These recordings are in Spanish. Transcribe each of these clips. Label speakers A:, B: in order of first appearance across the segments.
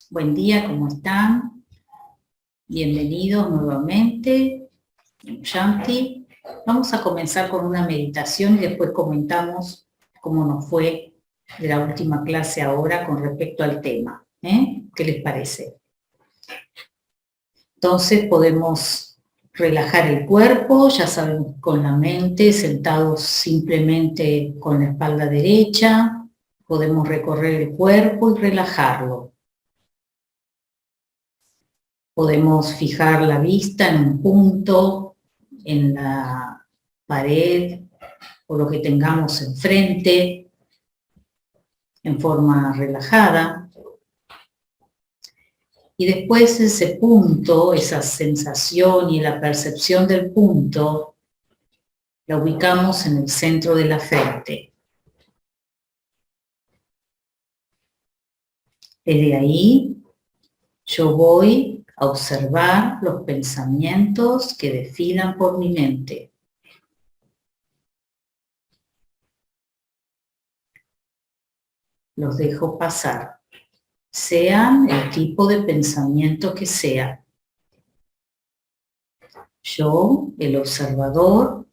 A: Buen día, ¿cómo están? Bienvenidos nuevamente. Shanti. Vamos a comenzar con una meditación y después comentamos cómo nos fue de la última clase ahora con respecto al tema. ¿Qué les parece? Entonces podemos relajar el cuerpo, ya saben, con la mente, sentados simplemente con la espalda derecha. Podemos recorrer el cuerpo y relajarlo. Podemos fijar la vista en un punto, en la pared o lo que tengamos enfrente, en forma relajada. Y después ese punto, esa sensación y la percepción del punto, la ubicamos en el centro de la frente. Desde ahí yo voy a observar los pensamientos que desfilan por mi mente. Los dejo pasar, sean el tipo de pensamiento que sea. Yo, el observador,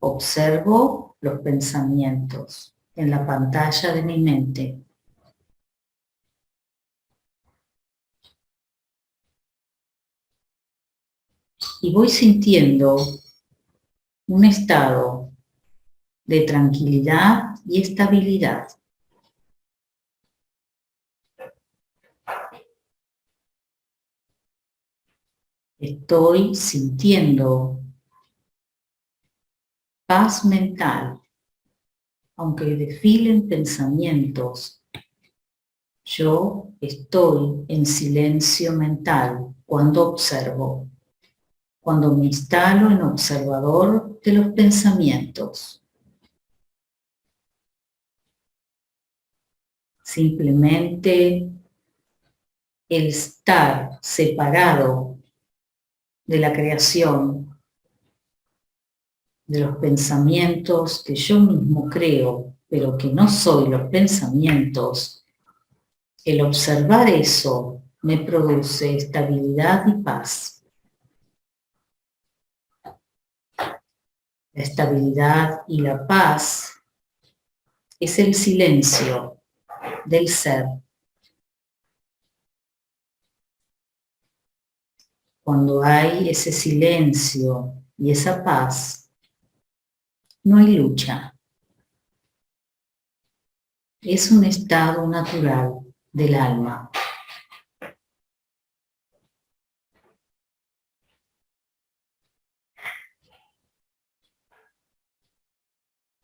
A: observo los pensamientos en la pantalla de mi mente. Y voy sintiendo un estado de tranquilidad y estabilidad. Estoy sintiendo paz mental, aunque desfilen pensamientos. Yo estoy en silencio mental cuando observo, cuando me instalo en observador de los pensamientos. Simplemente el estar separado de la creación, de los pensamientos que yo mismo creo, pero que no soy los pensamientos, el observar eso me produce estabilidad y paz. La estabilidad y la paz es el silencio del ser. Cuando hay ese silencio y esa paz, no hay lucha. Es un estado natural del alma.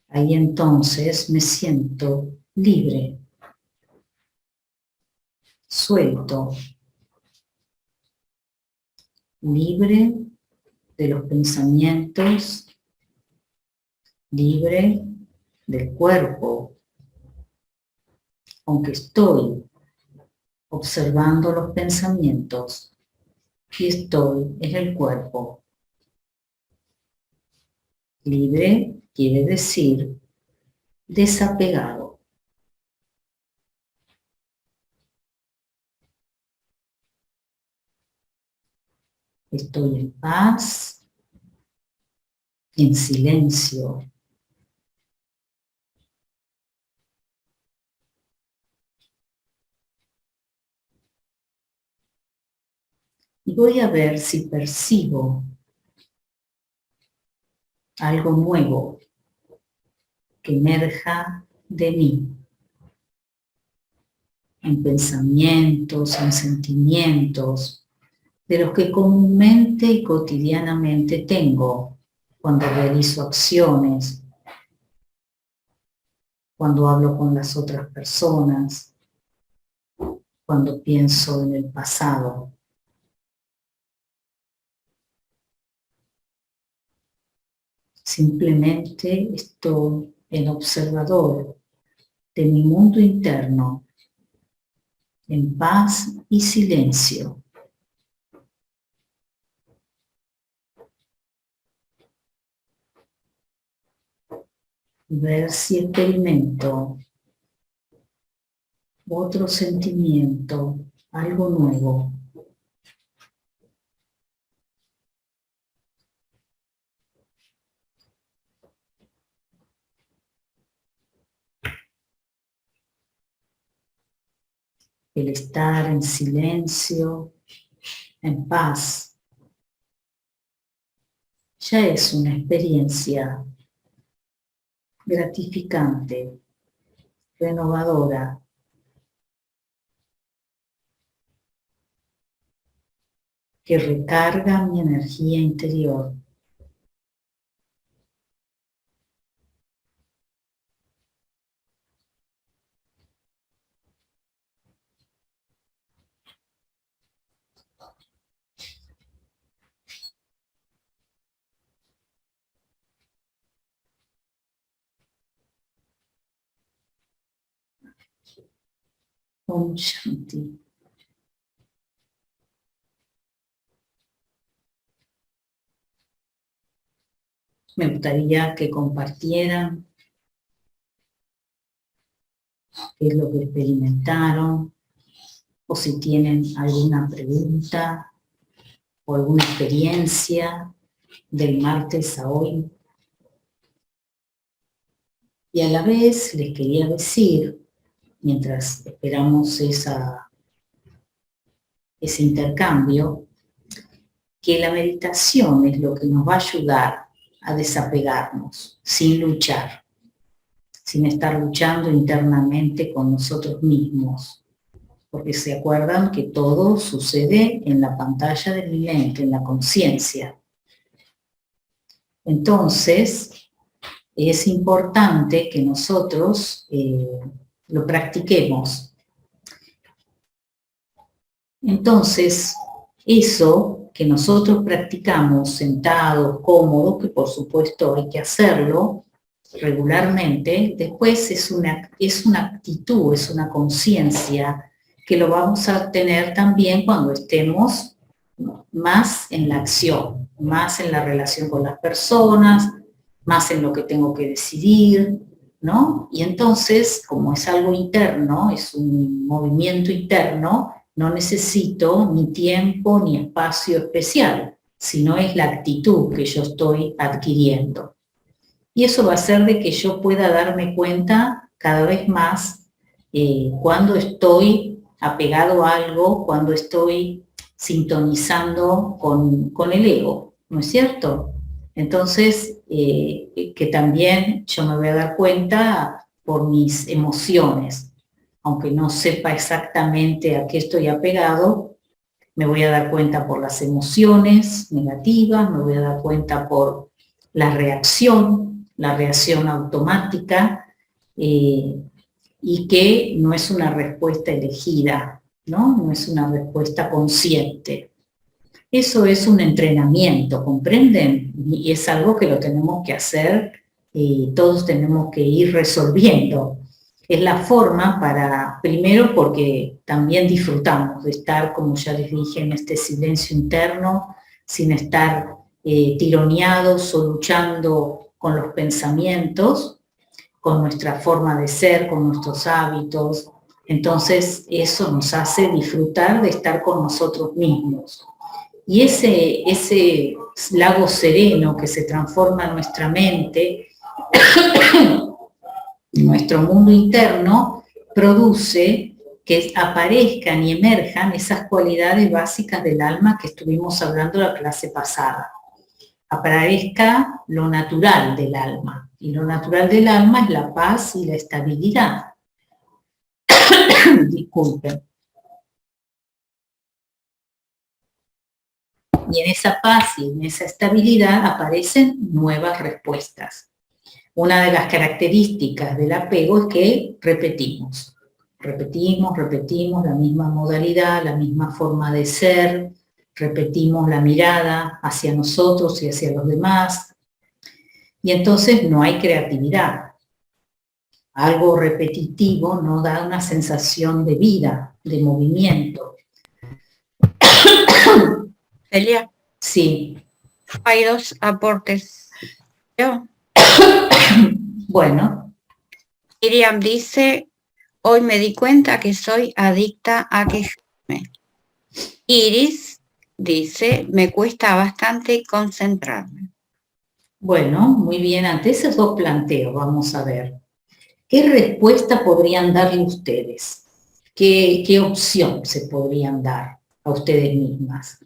A: Ahí entonces me siento libre, suelto, libre de los pensamientos, libre del cuerpo, aunque estoy observando los pensamientos y estoy en el cuerpo. Libre quiere decir desapegado. Estoy en paz, en silencio. Y voy a ver si percibo algo nuevo que emerja de mí, en pensamientos, en sentimientos, de los que comúnmente y cotidianamente tengo cuando realizo acciones, cuando hablo con las otras personas, cuando pienso en el pasado. Simplemente estoy en observador de mi mundo interno, en paz y silencio. Ver si experimento otro sentimiento, algo nuevo. El estar en silencio, en paz, ya es una experiencia gratificante, renovadora, que recarga mi energía interior. Om Shanti. Me gustaría que compartieran qué es lo que experimentaron, o si tienen alguna pregunta o alguna experiencia del martes a hoy. Y a la vez les quería decir, mientras esperamos ese intercambio, que la meditación es lo que nos va a ayudar a desapegarnos, sin luchar, sin estar luchando internamente con nosotros mismos. Porque se acuerdan que todo sucede en la pantalla de mi mente, en la conciencia. Entonces, es importante que nosotros lo practiquemos. Entonces, eso que nosotros practicamos sentados, cómodos, que por supuesto hay que hacerlo regularmente, después es una actitud, es una conciencia que lo vamos a tener también cuando estemos más en la acción, más en la relación con las personas, más en lo que tengo que decidir, ¿no? Y entonces, como es algo interno, es un movimiento interno, no necesito ni tiempo ni espacio especial, sino es la actitud que yo estoy adquiriendo. Y eso va a hacer de que yo pueda darme cuenta cada vez más cuando estoy apegado a algo, cuando estoy sintonizando con el ego, ¿no es cierto? Entonces, que también yo me voy a dar cuenta por mis emociones, aunque no sepa exactamente a qué estoy apegado, me voy a dar cuenta por las emociones negativas, me voy a dar cuenta por la reacción automática, y que no es una respuesta elegida, ¿no? No es una respuesta consciente. Eso es un entrenamiento, ¿comprenden? Y es algo que lo tenemos que hacer y todos tenemos que ir resolviendo. Es la forma para, primero porque también disfrutamos de estar, como ya les dije, en este silencio interno, sin estar tironeados o luchando con los pensamientos, con nuestra forma de ser, con nuestros hábitos. Entonces eso nos hace disfrutar de estar con nosotros mismos. Y ese lago sereno que se transforma en nuestra mente, nuestro mundo interno, produce que aparezcan y emerjan esas cualidades básicas del alma que estuvimos hablando la clase pasada. Aparezca lo natural del alma. Y lo natural del alma es la paz y la estabilidad. Disculpen. Y en esa paz y en esa estabilidad aparecen nuevas respuestas. Una de las características del apego es que repetimos la misma modalidad, la misma forma de ser, repetimos la mirada hacia nosotros y hacia los demás, y entonces no hay creatividad. Algo repetitivo no da una sensación de vida, de movimiento.
B: Celia.
A: Sí.
B: Hay dos aportes. Yo.
A: Bueno.
B: Miriam dice, hoy me di cuenta que soy adicta a quejarme. Iris dice, me cuesta bastante concentrarme.
A: Bueno, muy bien, ante esos dos planteos vamos a ver. ¿Qué respuesta podrían darle ustedes? ¿Qué opción se podrían dar a ustedes mismas?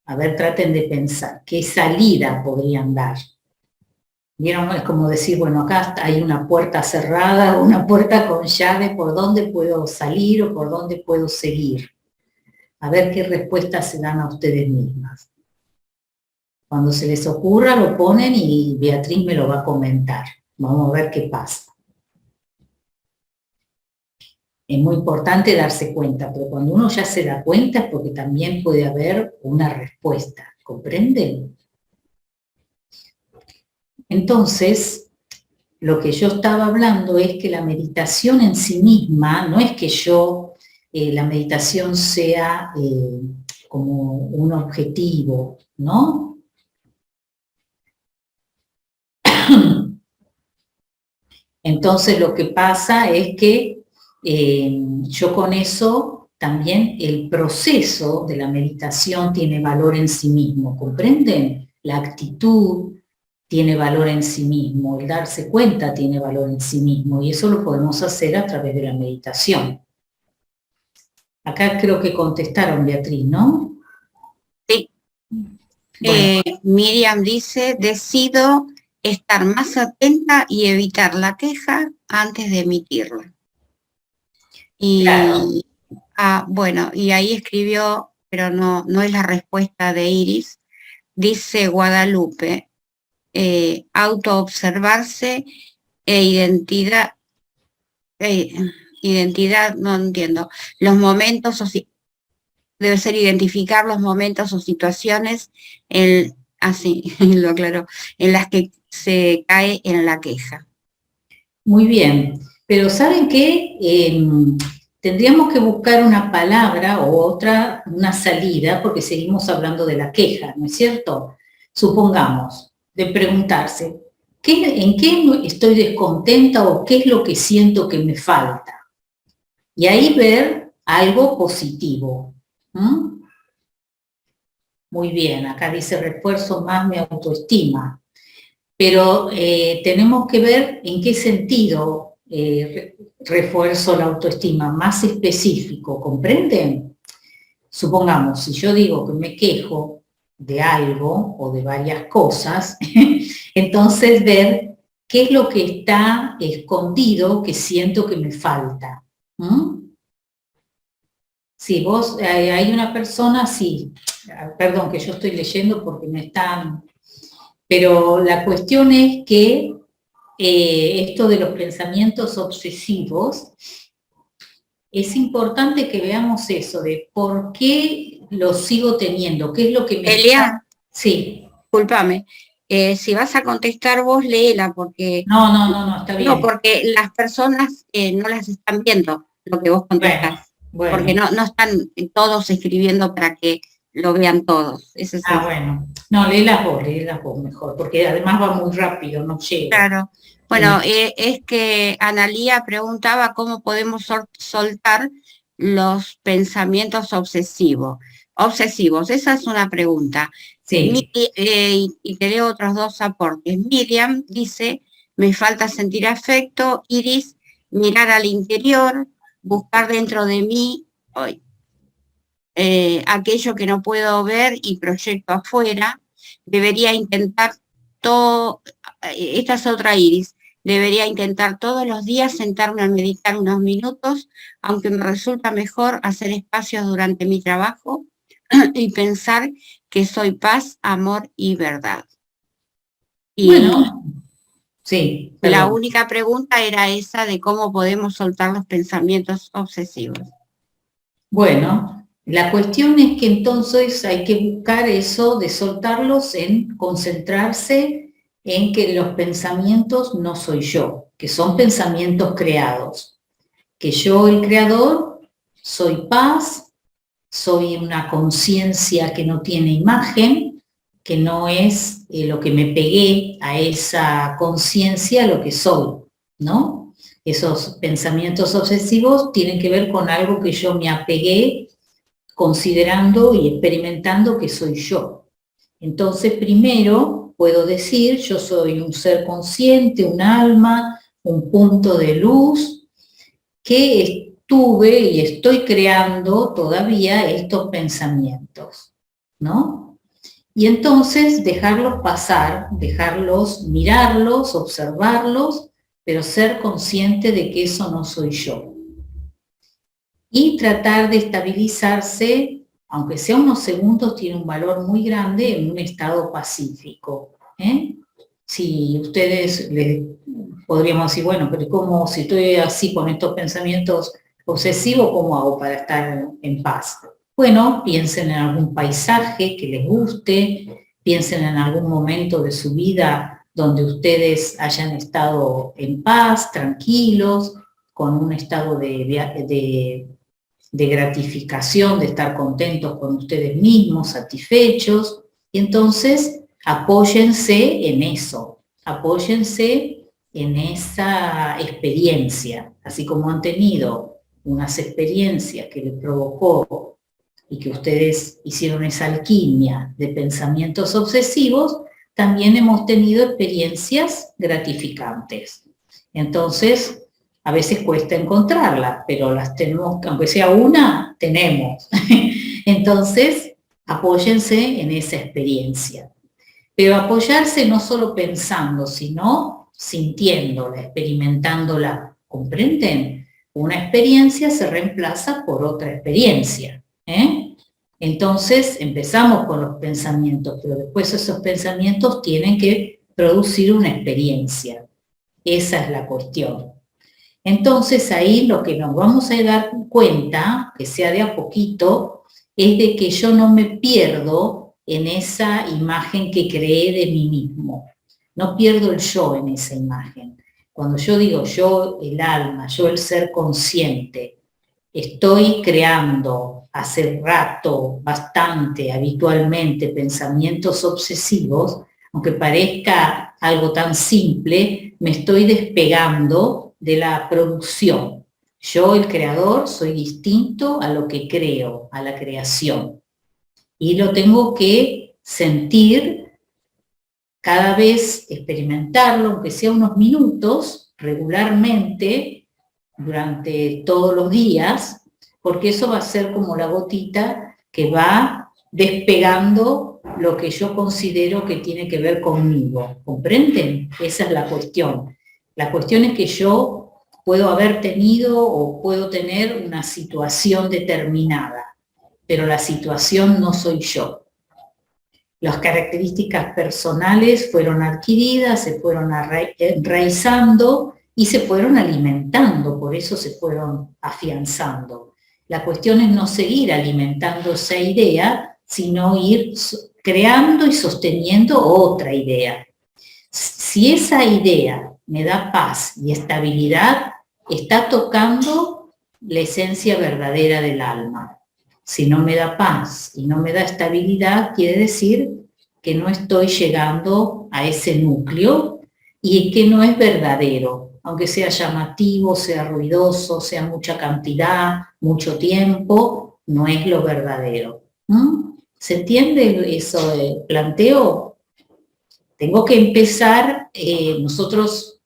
A: A ver, traten de pensar, ¿qué salida podrían dar? ¿Vieron? Es como decir, bueno, acá hay una puerta cerrada, una puerta con llave, ¿por dónde puedo salir o por dónde puedo seguir? A ver qué respuestas se dan a ustedes mismas. Cuando se les ocurra lo ponen y Beatriz me lo va a comentar. Vamos a ver qué pasa. Es muy importante darse cuenta, pero cuando uno ya se da cuenta es porque también puede haber una respuesta, ¿comprenden? Entonces, lo que yo estaba hablando es que la meditación en sí misma, no es que la meditación sea como un objetivo, ¿no? Entonces lo que pasa es que yo con eso también el proceso de la meditación tiene valor en sí mismo, ¿comprenden? La actitud tiene valor en sí mismo, el darse cuenta tiene valor en sí mismo y eso lo podemos hacer a través de la meditación. Acá creo que contestaron, Beatriz, ¿no?
B: Sí. Bueno. Miriam dice, decido estar más atenta y evitar la queja antes de emitirla. Y, claro. Bueno, y ahí escribió, pero no es la respuesta de Iris, dice Guadalupe, autoobservarse e identidad, no entiendo, los momentos, debe ser identificar los momentos o situaciones, así lo aclaró, en las que se cae en la queja.
A: Muy bien, pero ¿saben qué? Tendríamos que buscar una palabra o otra, una salida, porque seguimos hablando de la queja, ¿no es cierto? Supongamos, de preguntarse, ¿en qué estoy descontenta o qué es lo que siento que me falta? Y ahí ver algo positivo. Muy bien, acá dice refuerzo más mi autoestima. Pero tenemos que ver en qué sentido refuerzo la autoestima, más específico, ¿comprenden? Supongamos, si yo digo que me quejo de algo o de varias cosas, entonces ver qué es lo que está escondido que siento que me falta. Si vos, hay una persona, sí, perdón que yo estoy leyendo porque me están... Pero la cuestión es que esto de los pensamientos obsesivos, es importante que veamos eso, de por qué los sigo teniendo, qué es lo que me...
B: Elia,
A: sí.
B: Discúlpame, si vas a contestar vos, léela, porque...
A: No, está bien.
B: No, porque las personas no las están viendo lo que vos contestás. Bueno. Porque no están todos escribiendo para que lo vean todos. Ese es
A: bueno. No, léelas vos mejor, porque además va muy rápido, no llega.
B: Claro. Bueno, es que Analía preguntaba cómo podemos soltar los pensamientos obsesivos. Esa es una pregunta. Sí. Y te leo otros dos aportes. Miriam dice, me falta sentir afecto. Iris, mirar al interior, buscar dentro de mí aquello que no puedo ver y proyecto afuera. Debería intentar todo, esta es otra Iris, debería intentar todos los días sentarme a meditar unos minutos, aunque me resulta mejor hacer espacios durante mi trabajo y pensar que soy paz, amor y verdad. Y bueno, sí. Perdón. La única pregunta era esa de cómo podemos soltar los pensamientos obsesivos.
A: Bueno, la cuestión es que entonces hay que buscar eso de soltarlos en concentrarse en que los pensamientos no soy yo, que son pensamientos creados, que yo, el creador, soy paz, soy una conciencia que no tiene imagen, que no es lo que me pegué a esa conciencia lo que soy, ¿no? Esos pensamientos obsesivos tienen que ver con algo que yo me apegué considerando y experimentando que soy yo. Entonces, primero puedo decir, yo soy un ser consciente, un alma, un punto de luz, que estuve y estoy creando todavía estos pensamientos, ¿no? Y entonces dejarlos pasar, dejarlos, mirarlos, observarlos, pero ser consciente de que eso no soy yo. Y tratar de estabilizarse, aunque sea unos segundos, tiene un valor muy grande en un estado pacífico. Si ustedes podríamos decir, bueno, pero ¿cómo, si estoy así con estos pensamientos obsesivos, cómo hago para estar en paz? Bueno, piensen en algún paisaje que les guste, piensen en algún momento de su vida donde ustedes hayan estado en paz, tranquilos, con un estado de gratificación, de estar contentos con ustedes mismos, satisfechos, y entonces apóyense en eso, apóyense en esa experiencia, así como han tenido unas experiencias que les provocó y que ustedes hicieron esa alquimia de pensamientos obsesivos, también hemos tenido experiencias gratificantes. Entonces, a veces cuesta encontrarla, pero las tenemos, aunque sea una, tenemos. Entonces, apóyense en esa experiencia. Pero apoyarse no solo pensando, sino sintiéndola, experimentándola. ¿Comprenden? Una experiencia se reemplaza por otra experiencia. Entonces, empezamos con los pensamientos, pero después esos pensamientos tienen que producir una experiencia. Esa es la cuestión. Entonces ahí lo que nos vamos a dar cuenta, que sea de a poquito, es de que yo no me pierdo en esa imagen que creé de mí mismo. No pierdo el yo en esa imagen. Cuando yo digo yo el alma, yo el ser consciente, estoy creando hace rato, bastante, habitualmente, pensamientos obsesivos, aunque parezca algo tan simple, me estoy despegando de la producción. Yo, el creador, soy distinto a lo que creo, a la creación. Y lo tengo que sentir cada vez, experimentarlo, aunque sea unos minutos, regularmente, durante todos los días, porque eso va a ser como la gotita que va despegando lo que yo considero que tiene que ver conmigo. ¿Comprenden? Esa es la cuestión. La cuestión es que yo puedo haber tenido o puedo tener una situación determinada, pero la situación no soy yo. Las características personales fueron adquiridas, se fueron enraizando y se fueron alimentando, por eso se fueron afianzando. La cuestión es no seguir alimentando esa idea, sino ir creando y sosteniendo otra idea. Si esa idea me da paz y estabilidad, está tocando la esencia verdadera del alma. Si no me da paz y no me da estabilidad, quiere decir que no estoy llegando a ese núcleo y que no es verdadero, aunque sea llamativo, sea ruidoso, sea mucha cantidad, mucho tiempo, no es lo verdadero. ¿Se entiende eso del planteo? Tengo que empezar, nosotros,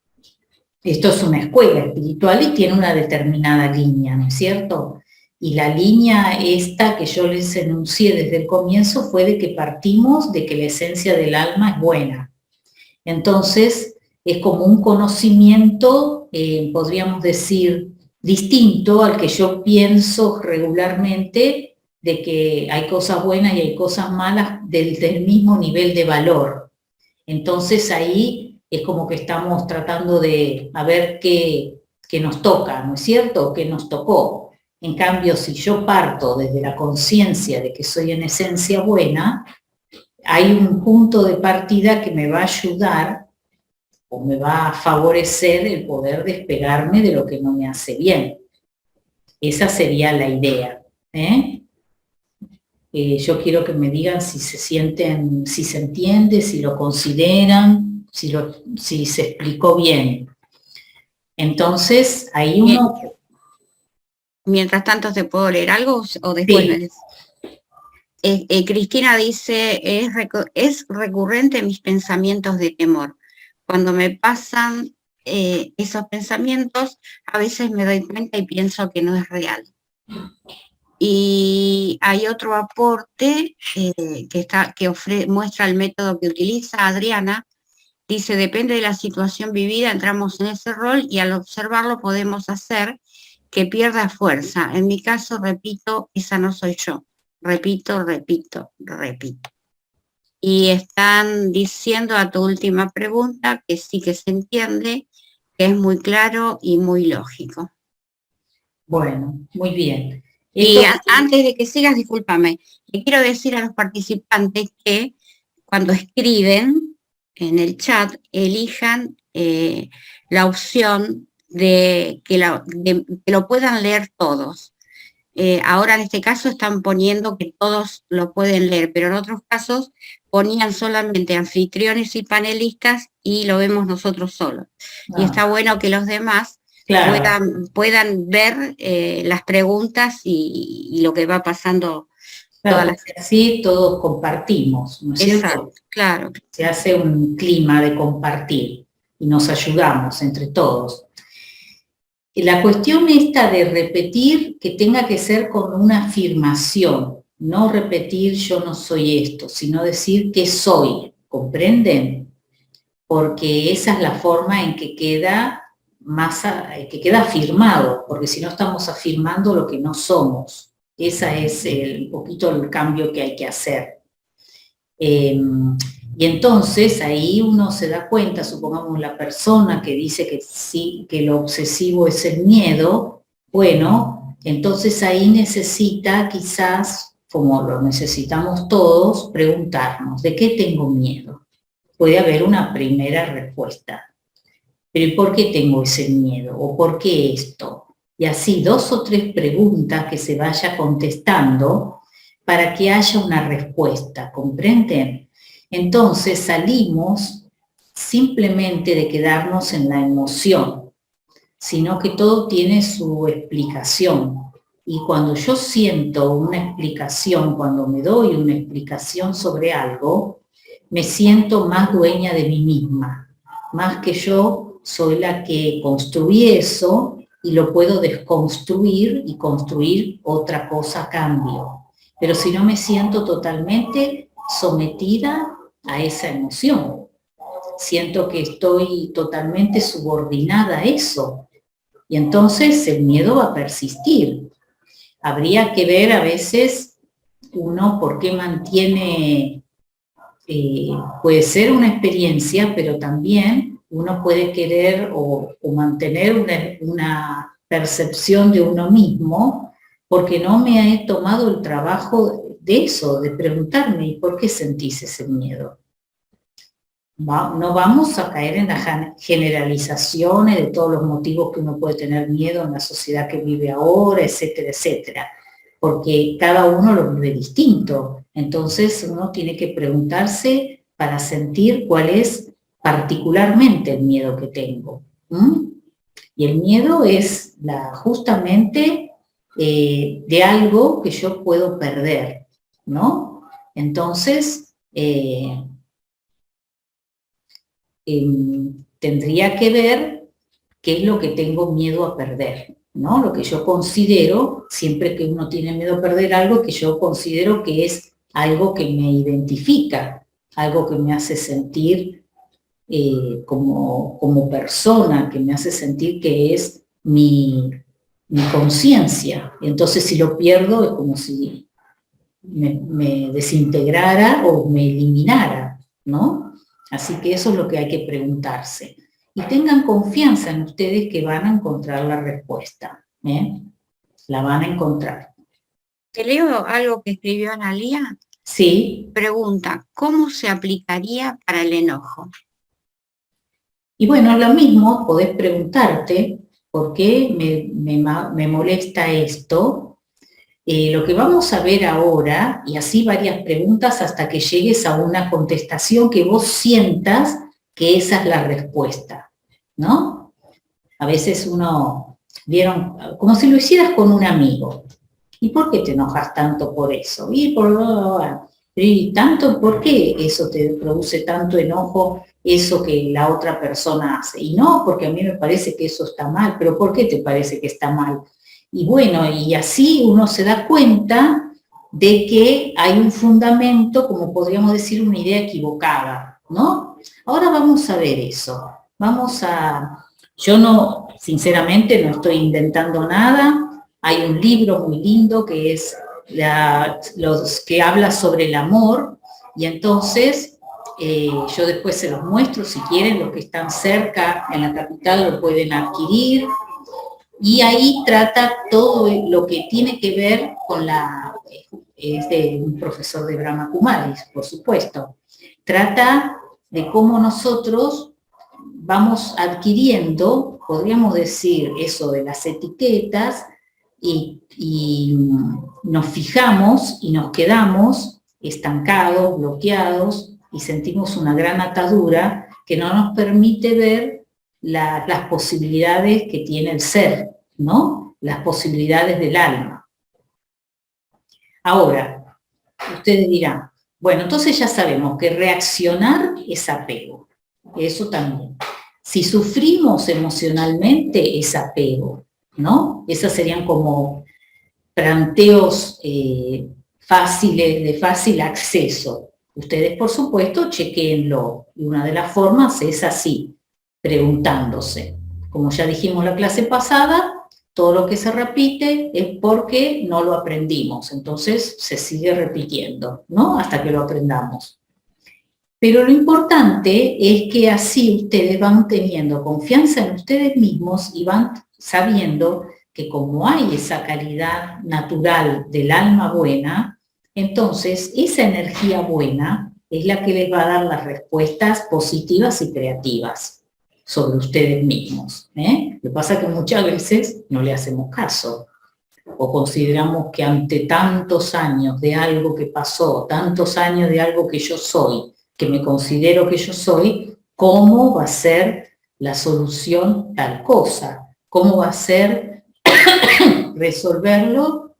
A: esto es una escuela espiritual y tiene una determinada línea, ¿no es cierto? Y la línea esta que yo les enuncié desde el comienzo fue de que partimos de que la esencia del alma es buena. Entonces, es como un conocimiento, podríamos decir, distinto al que yo pienso regularmente de que hay cosas buenas y hay cosas malas del mismo nivel de valor. Entonces ahí es como que estamos tratando de a ver qué nos toca, ¿no es cierto? ¿Qué nos tocó? En cambio, si yo parto desde la conciencia de que soy en esencia buena, hay un punto de partida que me va a ayudar o me va a favorecer el poder despegarme de lo que no me hace bien. Esa sería la idea. Yo quiero que me digan si se sienten, si se entiende, si lo consideran, si se explicó bien. Entonces, ahí uno...
B: Mientras tanto, ¿te puedo leer algo o después
A: Sí.
B: me lees? Cristina dice, es recurrente mis pensamientos de temor. Cuando me pasan esos pensamientos, a veces me doy cuenta y pienso que no es real. Y hay otro aporte que muestra el método que utiliza Adriana. Dice, depende de la situación vivida, entramos en ese rol y al observarlo podemos hacer que pierda fuerza. En mi caso, repito, esa no soy yo. Repito, repito, repito. Y están diciendo a tu última pregunta que sí que se entiende, que es muy claro y muy lógico.
A: Bueno, muy bien.
B: Y antes de que sigas, discúlpame, le quiero decir a los participantes que cuando escriben en el chat, elijan la opción de que lo puedan leer todos. Ahora en este caso están poniendo que todos lo pueden leer, pero en otros casos ponían solamente anfitriones y panelistas y lo vemos nosotros solos. Y está bueno que los demás puedan ver las preguntas y lo que va pasando.
A: Claro, así todos compartimos, ¿no es cierto?
B: Exacto, claro.
A: Se hace un clima de compartir y nos ayudamos entre todos. La cuestión esta de repetir que tenga que ser con una afirmación, no repetir yo no soy esto, sino decir que soy, ¿comprenden? Porque esa es la forma en que queda afirmado, porque si no estamos afirmando lo que no somos. Ese es un poquito el cambio que hay que hacer. Y entonces ahí uno se da cuenta, supongamos la persona que dice que sí, que lo obsesivo es el miedo, bueno, entonces ahí necesita quizás, como lo necesitamos todos, preguntarnos, ¿de qué tengo miedo? Puede haber una primera respuesta. ¿Pero y por qué tengo ese miedo? ¿O por qué esto? Y así 2 o 3 preguntas que se vaya contestando para que haya una respuesta, ¿comprenden? Entonces salimos simplemente de quedarnos en la emoción, sino que todo tiene su explicación. Y cuando yo siento una explicación, cuando me doy una explicación sobre algo, me siento más dueña de mí misma, más que yo soy la que construí eso y lo puedo desconstruir y construir otra cosa a cambio. Pero si no me siento totalmente sometida a esa emoción, siento que estoy totalmente subordinada a eso, y entonces el miedo va a persistir. Habría que ver a veces uno por qué mantiene, puede ser una experiencia, pero también uno puede querer o mantener una percepción de uno mismo porque no me he tomado el trabajo de eso, de preguntarme, ¿y por qué sentís ese miedo? No vamos a caer en las generalizaciones de todos los motivos que uno puede tener miedo en la sociedad que vive ahora, etcétera, etcétera, porque cada uno lo vive distinto. Entonces uno tiene que preguntarse para sentir cuál es particularmente el miedo que tengo. Y el miedo es justamente de algo que yo puedo perder, ¿no? Entonces, tendría que ver qué es lo que tengo miedo a perder, ¿no? Lo que yo considero, siempre que uno tiene miedo a perder algo, que yo considero que es algo que me identifica, algo que me hace sentir como persona, que me hace sentir que es mi conciencia. Entonces si lo pierdo es como si me desintegrara o me eliminara, ¿no? Así que eso es lo que hay que preguntarse. Y tengan confianza en ustedes que van a encontrar la respuesta. La van a encontrar.
B: ¿Te leo algo que escribió Analía?
A: Sí.
B: Pregunta, ¿cómo se aplicaría para el enojo?
A: Y bueno, lo mismo, podés preguntarte, ¿por qué me molesta esto? Lo que vamos a ver ahora, y así varias preguntas hasta que llegues a una contestación que vos sientas que esa es la respuesta, ¿no? A veces vieron, como si lo hicieras con un amigo. ¿Y por qué te enojas tanto por eso? Y tanto, ¿por qué eso te produce tanto enojo, eso que la otra persona hace? Y no, porque a mí me parece que eso está mal, pero ¿por qué te parece que está mal? Y bueno, y así uno se da cuenta de que hay un fundamento, como podríamos decir, una idea equivocada, ¿no? Ahora vamos a ver eso. Yo no, sinceramente, no estoy inventando nada. Hay un libro muy lindo que es los que habla sobre el amor, y entonces yo después se los muestro, si quieren, los que están cerca en la capital lo pueden adquirir, y ahí trata todo lo que tiene que ver con es de un profesor de Brahma Kumaris, por supuesto, trata de cómo nosotros vamos adquiriendo, podríamos decir eso de las etiquetas, y nos fijamos y nos quedamos estancados, bloqueados, y sentimos una gran atadura que no nos permite ver las posibilidades que tiene el ser, ¿no? Las posibilidades del alma. Ahora, ustedes dirán, bueno, entonces ya sabemos que reaccionar es apego, eso también. Si sufrimos emocionalmente es apego, ¿no? Esas serían como planteos fáciles, de fácil acceso. Ustedes, por supuesto, chequéenlo. Y una de las formas es así, preguntándose. Como ya dijimos la clase pasada, todo lo que se repite es porque no lo aprendimos. Entonces se sigue repitiendo, ¿no? Hasta que lo aprendamos. Pero lo importante es que así ustedes van teniendo confianza en ustedes mismos y van sabiendo que como hay esa calidad natural del alma buena, entonces esa energía buena es la que les va a dar las respuestas positivas y creativas sobre ustedes mismos. Lo que pasa es que muchas veces no le hacemos caso, o consideramos que ante tantos años de algo que pasó, tantos años de algo que yo soy, que me considero que yo soy, ¿cómo va a ser la solución tal cosa? ¿Cómo va a ser resolverlo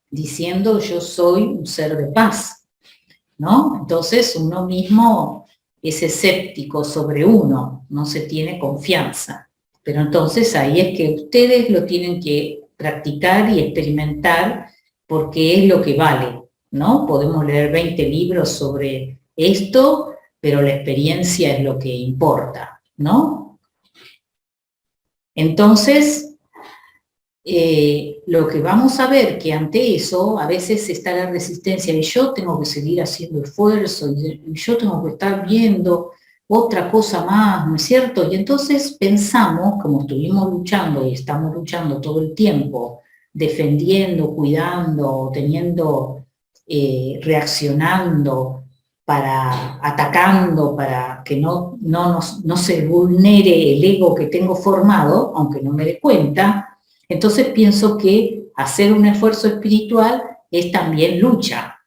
A: diciendo yo soy un ser de paz? ¿No? Entonces uno mismo es escéptico sobre uno, no se tiene confianza. Pero entonces ahí es que ustedes lo tienen que practicar y experimentar, porque es lo que vale, ¿no? Podemos leer 20 libros sobre esto, pero la experiencia es lo que importa, ¿no? Entonces, lo que vamos a ver que ante eso a veces está la resistencia de yo tengo que seguir haciendo esfuerzo y yo tengo que estar viendo otra cosa más, ¿no es cierto? Y entonces pensamos, como estuvimos luchando y estamos luchando todo el tiempo, defendiendo, cuidando, teniendo, reaccionando, atacando, para que no se vulnere el ego que tengo formado, aunque no me dé cuenta. Entonces pienso que hacer un esfuerzo espiritual es también lucha.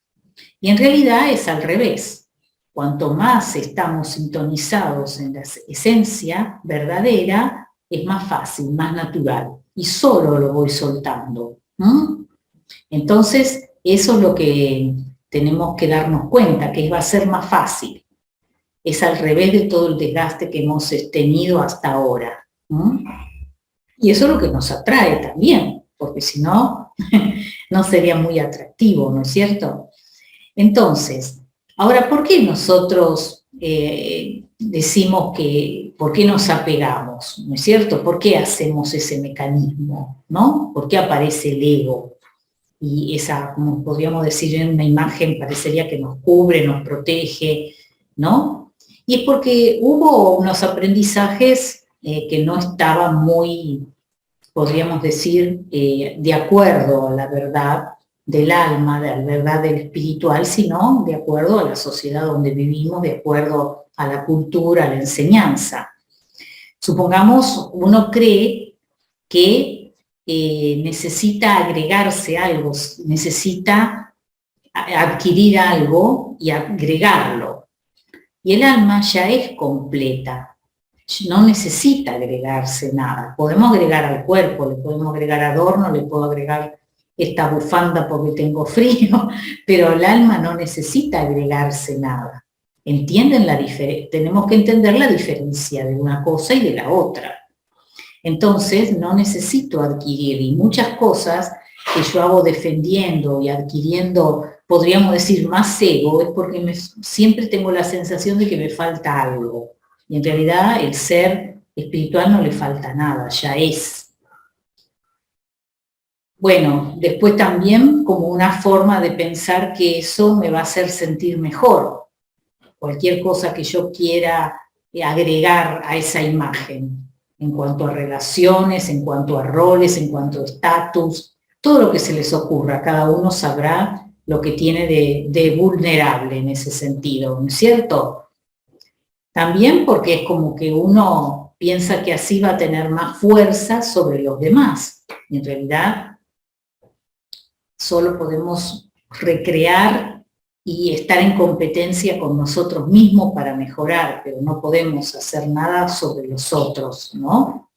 A: Y en realidad es al revés. Cuanto más estamos sintonizados en la esencia verdadera, es más fácil, más natural. Y solo lo voy soltando. Entonces, eso es lo que tenemos que darnos cuenta, que va a ser más fácil. Es al revés de todo el desgaste que hemos tenido hasta ahora. Y eso es lo que nos atrae también, porque si no, no sería muy atractivo, ¿no es cierto? Entonces, ahora, ¿por qué nosotros decimos por qué nos apegamos, ¿no es cierto? ¿Por qué hacemos ese mecanismo, ¿no? ¿Por qué aparece el ego? Y esa, como podríamos decir en una imagen, parecería que nos cubre, nos protege, ¿no? Y es porque hubo unos aprendizajes que no estaban muy, podríamos decir, de acuerdo a la verdad del alma, de la verdad del espiritual, sino de acuerdo a la sociedad donde vivimos, de acuerdo a la cultura, a la enseñanza. Supongamos, uno cree que necesita agregarse algo, necesita adquirir algo y agregarlo. Y el alma ya es completa. no necesita agregarse nada. Podemos agregar al cuerpo, le podemos agregar adorno, le puedo agregar esta bufanda porque tengo frío, pero el alma no necesita agregarse nada. ¿Entienden la diferencia? Tenemos que entender la diferencia de una cosa y de la otra. Entonces, no necesito adquirir, y muchas cosas que yo hago defendiendo y adquiriendo, podríamos decir, más ego, es porque siempre tengo la sensación de que me falta algo. Y en realidad el ser espiritual no le falta nada, ya es. Bueno, después también como una forma de pensar que eso me va a hacer sentir mejor. Cualquier cosa que yo quiera agregar a esa imagen, en cuanto a relaciones, en cuanto a roles, en cuanto a estatus, todo lo que se les ocurra, cada uno sabrá lo que tiene de vulnerable en ese sentido, ¿no es cierto? También porque es como que uno piensa que así va a tener más fuerza sobre los demás. Y en realidad solo podemos recrear y estar en competencia con nosotros mismos para mejorar, pero no podemos hacer nada sobre los otros, ¿no?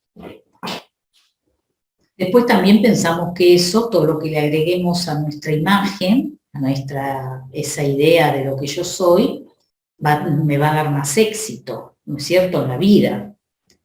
A: Después también pensamos que eso, todo lo que le agreguemos a nuestra imagen, a esa idea de lo que yo soy, me va a dar más éxito, ¿no es cierto?, en la vida.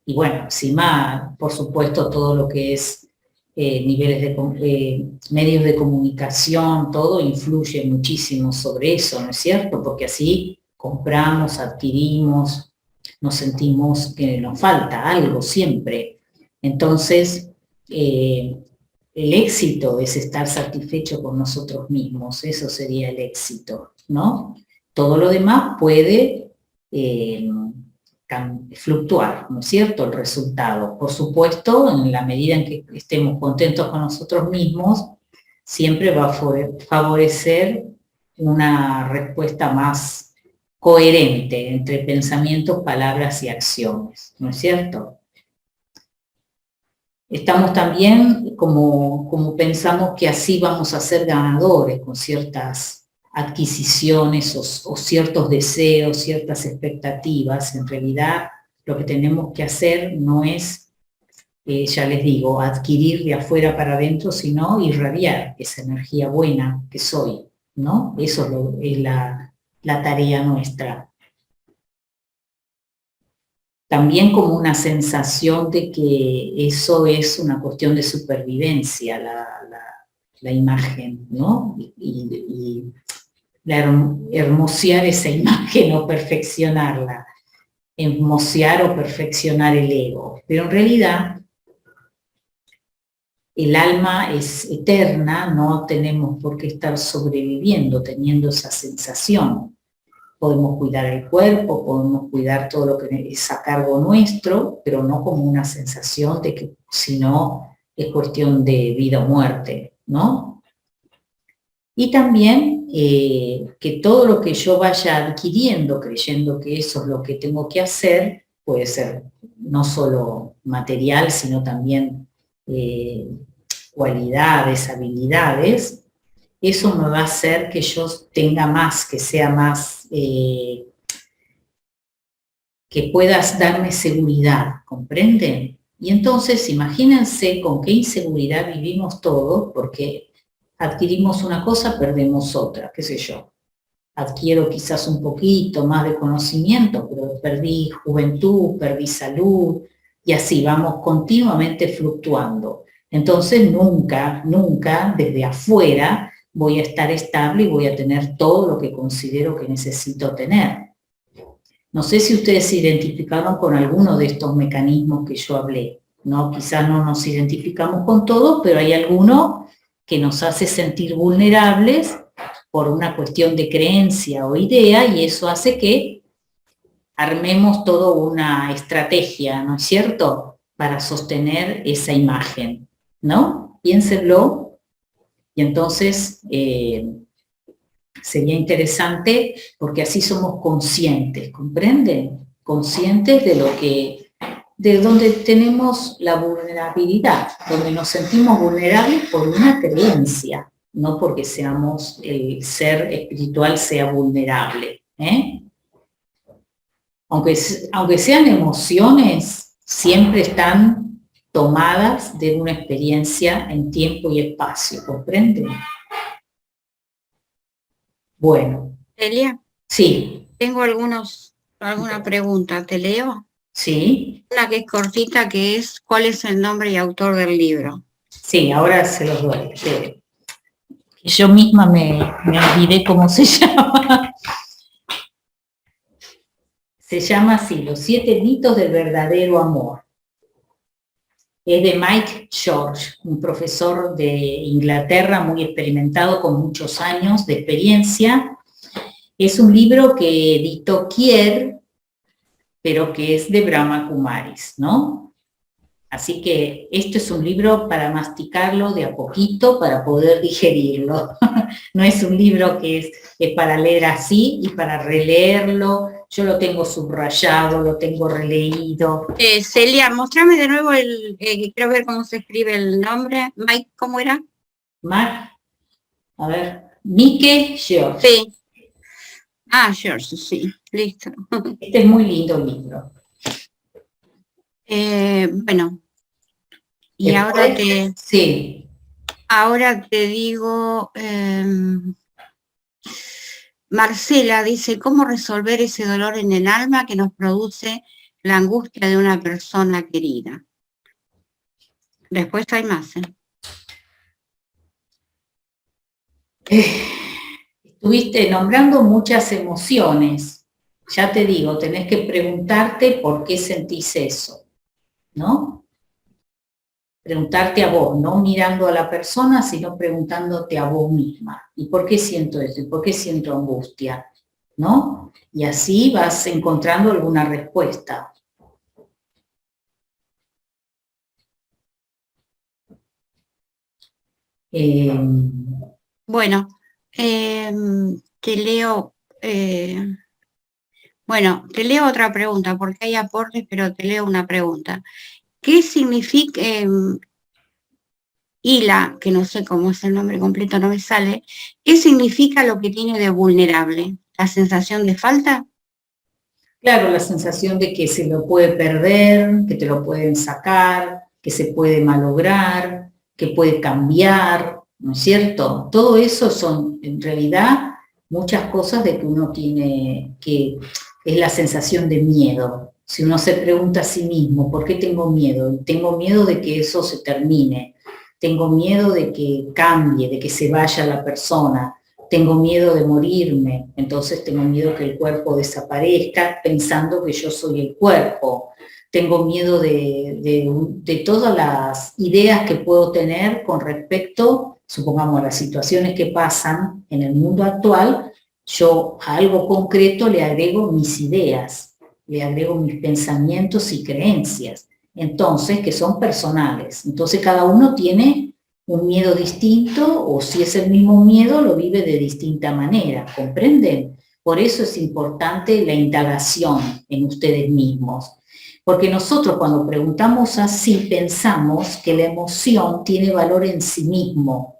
A: Y bueno, encima, por supuesto, todo lo que es niveles de medios de comunicación, todo influye muchísimo sobre eso, ¿no es cierto? Porque así compramos, adquirimos, nos sentimos que nos falta algo siempre. Entonces, el éxito es estar satisfecho con nosotros mismos, eso sería el éxito, ¿no? Todo lo demás puede fluctuar, ¿no es cierto?, el resultado. Por supuesto, en la medida en que estemos contentos con nosotros mismos, siempre va a favorecer una respuesta más coherente entre pensamientos, palabras y acciones, ¿no es cierto? Estamos también, como pensamos que así vamos a ser ganadores con ciertas adquisiciones o ciertos deseos, ciertas expectativas. En realidad lo que tenemos que hacer no es, ya les digo, adquirir de afuera para adentro, sino irradiar esa energía buena que soy, ¿no? Eso es la tarea nuestra. También como una sensación de que eso es una cuestión de supervivencia, la imagen, ¿no? Y hermosear esa imagen o perfeccionarla, hermosear o perfeccionar el ego. Pero en realidad el alma es eterna, no tenemos por qué estar sobreviviendo, teniendo esa sensación. Podemos cuidar el cuerpo, podemos cuidar todo lo que es a cargo nuestro, pero no como una sensación de que si no es cuestión de vida o muerte, ¿no? Y también que todo lo que yo vaya adquiriendo, creyendo que eso es lo que tengo que hacer, puede ser no solo material, sino también cualidades, habilidades, eso me va a hacer que yo tenga más, que sea más, que puedas darme seguridad, ¿comprenden? Y entonces imagínense con qué inseguridad vivimos todos, porque adquirimos una cosa, perdemos otra, qué sé yo. Adquiero quizás un poquito más de conocimiento, pero perdí juventud, perdí salud, y así vamos continuamente fluctuando. Entonces nunca desde afuera voy a estar estable y voy a tener todo lo que considero que necesito tener. No sé si ustedes se identificaron con alguno de estos mecanismos que yo hablé, ¿no? Quizás no nos identificamos con todos, pero hay alguno que nos hace sentir vulnerables por una cuestión de creencia o idea, y eso hace que armemos toda una estrategia, ¿no es cierto?, para sostener esa imagen, ¿no? Piénsenlo. Y entonces sería interesante porque así somos conscientes, ¿comprenden? Conscientes de donde tenemos la vulnerabilidad, donde nos sentimos vulnerables por una creencia, no porque el ser espiritual sea vulnerable, ¿eh? aunque sean emociones, siempre están tomadas de una experiencia en tiempo y espacio, ¿comprenden? Bueno.
B: Celia,
A: Sí.
B: tengo alguna pregunta, ¿te leo?
A: Sí.
B: Una que es cortita, que es, ¿cuál es el nombre y autor del libro?
A: Sí, ahora se los doy. Yo misma me olvidé cómo se llama. Se llama así, Los 7 mitos del verdadero amor. Es de Mike George, un profesor de Inglaterra muy experimentado con muchos años de experiencia. Es un libro que editó Kier, pero que es de Brahma Kumaris, ¿no? Así que esto es un libro para masticarlo de a poquito, para poder digerirlo. No es un libro que es para leer así y para releerlo. Yo lo tengo subrayado, lo tengo releído.
B: Celia, mostrame de nuevo quiero ver cómo se escribe el nombre. Mike, ¿cómo era?
A: A ver, Mike George.
B: Sí. Ah, George, sí, listo.
A: Este es muy lindo el libro.
B: Bueno, y
A: después, sí.
B: Ahora te digo, Marcela dice, ¿cómo resolver ese dolor en el alma que nos produce la angustia de una persona querida? Después hay más.
A: Estuviste nombrando muchas emociones. Ya te digo, tenés que preguntarte por qué sentís eso, ¿no? Preguntarte a vos, no mirando a la persona, sino preguntándote a vos misma. ¿Y por qué siento eso? ¿Y por qué siento angustia? ¿No? Y así vas encontrando alguna respuesta.
B: Bueno, te leo, te leo otra pregunta, porque hay aportes, pero te leo una pregunta. ¿Qué significa, Hila, que no sé cómo es el nombre completo, no me sale, qué significa lo que tiene de vulnerable? ¿La sensación de falta?
A: Claro, la sensación de que se lo puede perder, que te lo pueden sacar, que se puede malograr, que puede cambiar, ¿no es cierto? Todo eso son, en realidad, muchas cosas de que uno tiene, que es la sensación de miedo. Si uno se pregunta a sí mismo, ¿por qué tengo miedo? Tengo miedo de que eso se termine, tengo miedo de que cambie, de que se vaya la persona, tengo miedo de morirme, entonces tengo miedo que el cuerpo desaparezca pensando que yo soy el cuerpo. Tengo miedo de todas las ideas que puedo tener con respecto, supongamos, a las situaciones que pasan en el mundo actual. Yo a algo concreto le agrego mis ideas, le agrego mis pensamientos y creencias, entonces, que son personales. Entonces cada uno tiene un miedo distinto, o si es el mismo miedo, lo vive de distinta manera, ¿comprenden? Por eso es importante la indagación en ustedes mismos, porque nosotros cuando preguntamos así pensamos que la emoción tiene valor en sí mismo,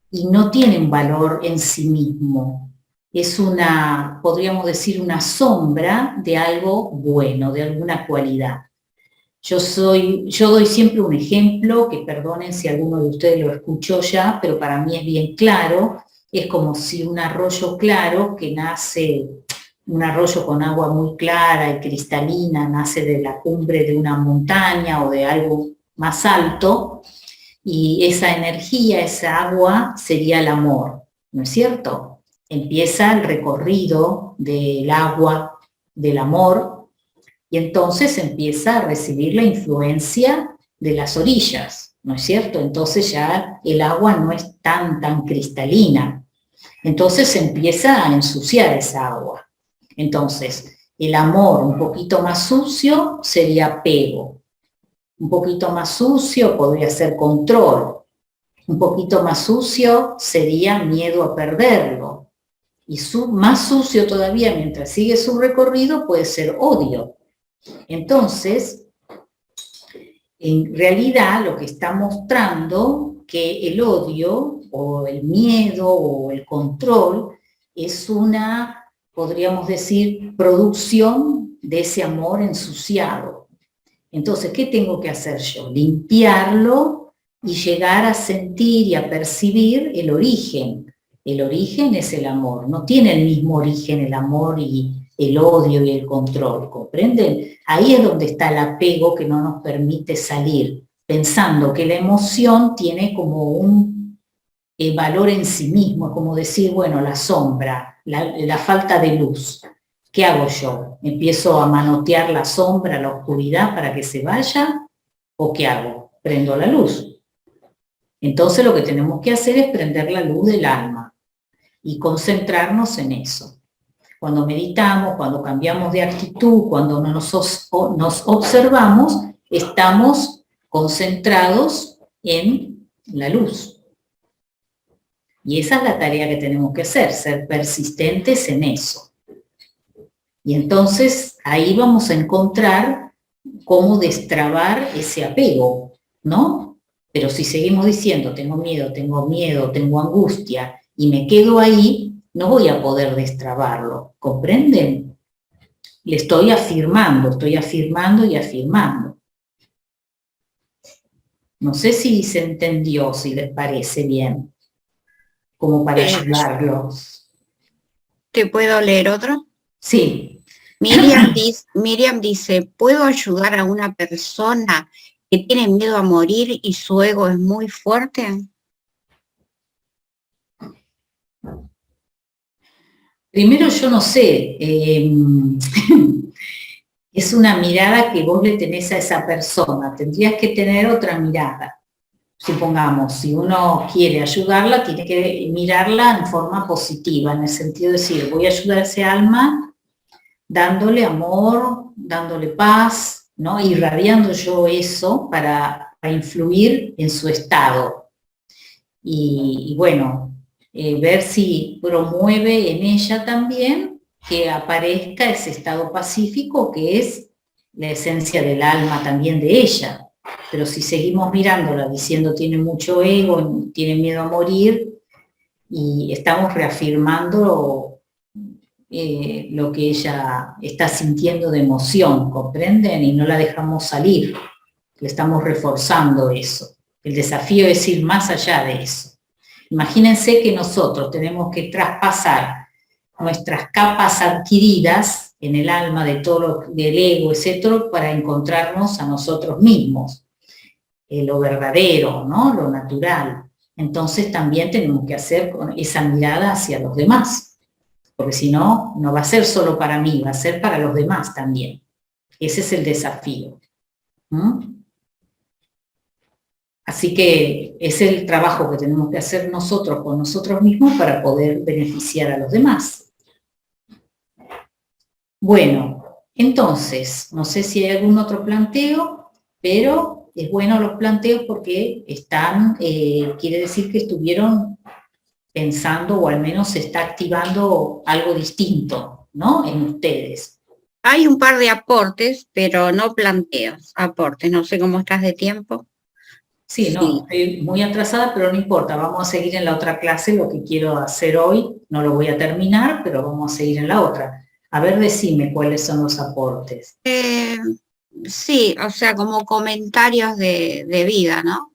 A: y no tiene un valor en sí mismo. Es una, podríamos decir, una sombra de algo bueno, de alguna cualidad. Yo doy siempre un ejemplo, que perdonen si alguno de ustedes lo escuchó ya, pero para mí es bien claro. Es como si un arroyo claro que nace, un arroyo con agua muy clara y cristalina, nace de la cumbre de una montaña o de algo más alto, y esa energía, esa agua sería el amor, ¿no es cierto? Empieza el recorrido del agua, del amor, y entonces empieza a recibir la influencia de las orillas, ¿no es cierto? Entonces ya el agua no es tan cristalina. Entonces se empieza a ensuciar esa agua. Entonces, el amor un poquito más sucio sería apego. Un poquito más sucio podría ser control. Un poquito más sucio sería miedo a perderlo. Y más sucio todavía, mientras sigue su recorrido, puede ser odio. Entonces, en realidad lo que está mostrando que el odio o el miedo o el control es una, podríamos decir, producción de ese amor ensuciado. Entonces, ¿qué tengo que hacer yo? Limpiarlo y llegar a sentir y a percibir el origen. El origen es el amor, no tiene el mismo origen el amor y el odio y el control, ¿comprenden? Ahí es donde está el apego que no nos permite salir, pensando que la emoción tiene como un valor en sí mismo, como decir, bueno, la sombra, la falta de luz. ¿Qué hago yo? ¿Empiezo a manotear la sombra, la oscuridad para que se vaya? ¿O qué hago? Prendo la luz. Entonces lo que tenemos que hacer es prender la luz del alma y concentrarnos en eso. Cuando meditamos, cuando cambiamos de actitud, cuando nos observamos, estamos concentrados en la luz. Y esa es la tarea que tenemos que hacer, ser persistentes en eso. Y entonces ahí vamos a encontrar cómo destrabar ese apego, ¿no? Pero si seguimos diciendo, tengo miedo, tengo angustia, y me quedo ahí, no voy a poder destrabarlo, ¿comprenden? Le estoy afirmando y afirmando. No sé si se entendió, si les parece bien, como para ayudarlos.
B: ¿Te puedo leer otro?
A: Sí.
B: Miriam dice, ¿puedo ayudar a una persona que tiene miedo a morir y su ego es muy fuerte?
A: Primero, yo no sé, es una mirada que vos le tenés a esa persona, tendrías que tener otra mirada. Supongamos, si uno quiere ayudarla, tiene que mirarla en forma positiva, en el sentido de decir, voy a ayudar a ese alma dándole amor, dándole paz, ¿no? Irradiando yo eso para influir en su estado. Y bueno, ver si promueve en ella también que aparezca ese estado pacífico que es la esencia del alma también de ella. Pero si seguimos mirándola diciendo tiene mucho ego, tiene miedo a morir, y estamos reafirmando lo que ella está sintiendo de emoción, ¿comprenden? Y no la dejamos salir, le estamos reforzando eso. El desafío es ir más allá de eso. Imagínense que nosotros tenemos que traspasar nuestras capas adquiridas en el alma de todo del ego, etcétera, para encontrarnos a nosotros mismos, lo verdadero, ¿no? Lo natural. Entonces también tenemos que hacer esa mirada hacia los demás, porque si no, no va a ser solo para mí, va a ser para los demás también. Ese es el desafío. Así que es el trabajo que tenemos que hacer nosotros con nosotros mismos para poder beneficiar a los demás. Bueno, entonces, no sé si hay algún otro planteo, pero es bueno los planteos porque están, quiere decir que estuvieron pensando o al menos se está activando algo distinto, ¿no? En ustedes.
B: Hay un par de aportes, pero no planteos, aportes. No sé cómo estás de tiempo.
A: Sí, no, estoy muy atrasada, pero no importa, vamos a seguir en la otra clase, lo que quiero hacer hoy, no lo voy a terminar, pero vamos a seguir en la otra. A ver, decime cuáles son los aportes.
B: Sí, o sea, como comentarios de vida, ¿no?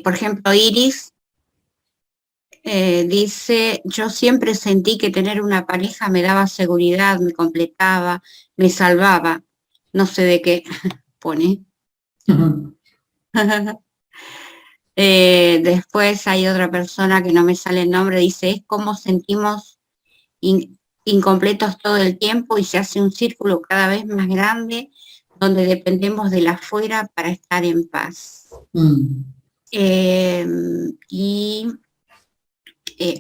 B: Por ejemplo, Iris dice, yo siempre sentí que tener una pareja me daba seguridad, me completaba, me salvaba. No sé de qué pone. Después hay otra persona que no me sale el nombre, dice, es como sentimos incompletos todo el tiempo y se hace un círculo cada vez más grande donde dependemos de la afuera para estar en paz.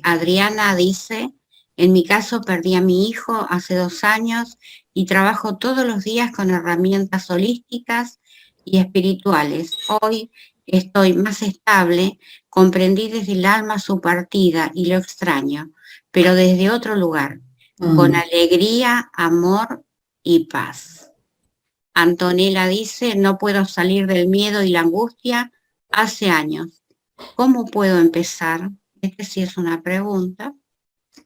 B: Adriana dice, en mi caso perdí a mi hijo hace 2 años y trabajo todos los días con herramientas holísticas y espirituales. Hoy estoy más estable, comprendí desde el alma su partida y lo extraño, pero desde otro lugar, con alegría, amor y paz. Antonella dice, no puedo salir del miedo y la angustia hace años. ¿Cómo puedo empezar? Este sí es una pregunta.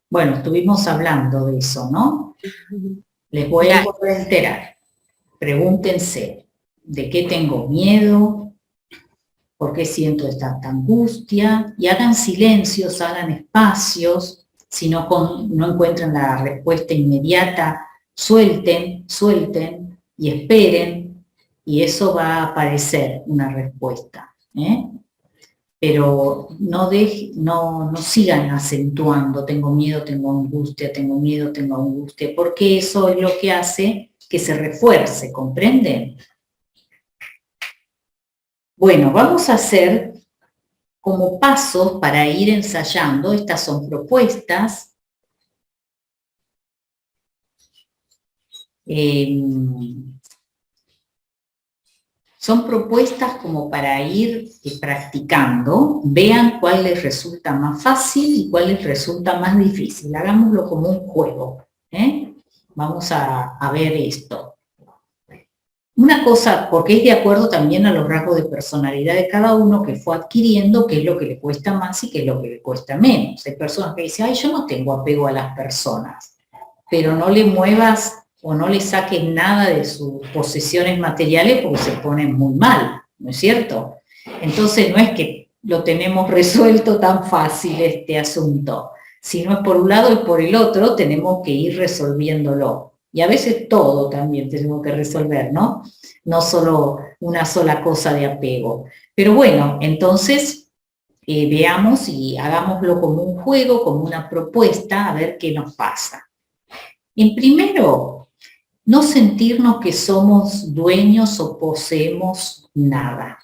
A: Bueno, estuvimos hablando de eso, ¿no? Les voy a volver a enterar. Pregúntense, ¿de qué tengo miedo? ¿Por qué siento esta angustia? Y hagan silencios, hagan espacios. Si no, no encuentran la respuesta inmediata, suelten y esperen, y eso va a aparecer una respuesta. Pero no sigan acentuando, tengo miedo, tengo angustia, tengo miedo, tengo angustia, porque eso es lo que hace que se refuerce, ¿comprenden? Bueno, vamos a hacer como pasos para ir ensayando. Estas son propuestas. Son propuestas como para ir practicando, vean cuál les resulta más fácil y cuál les resulta más difícil. Hagámoslo como un juego. Vamos a ver esto. Una cosa, porque es de acuerdo también a los rasgos de personalidad de cada uno que fue adquiriendo, qué es lo que le cuesta más y qué es lo que le cuesta menos. Hay personas que dicen, ay, yo no tengo apego a las personas, pero no le muevas o no le saques nada de sus posesiones materiales porque se ponen muy mal, ¿no es cierto? Entonces no es que lo tenemos resuelto tan fácil este asunto. Si no es por un lado y por el otro, tenemos que ir resolviéndolo. Y a veces todo también tenemos que resolver, ¿no? No solo una sola cosa de apego. Pero bueno, entonces veamos y hagámoslo como un juego, como una propuesta, a ver qué nos pasa. En primero, no sentirnos que somos dueños o poseemos nada.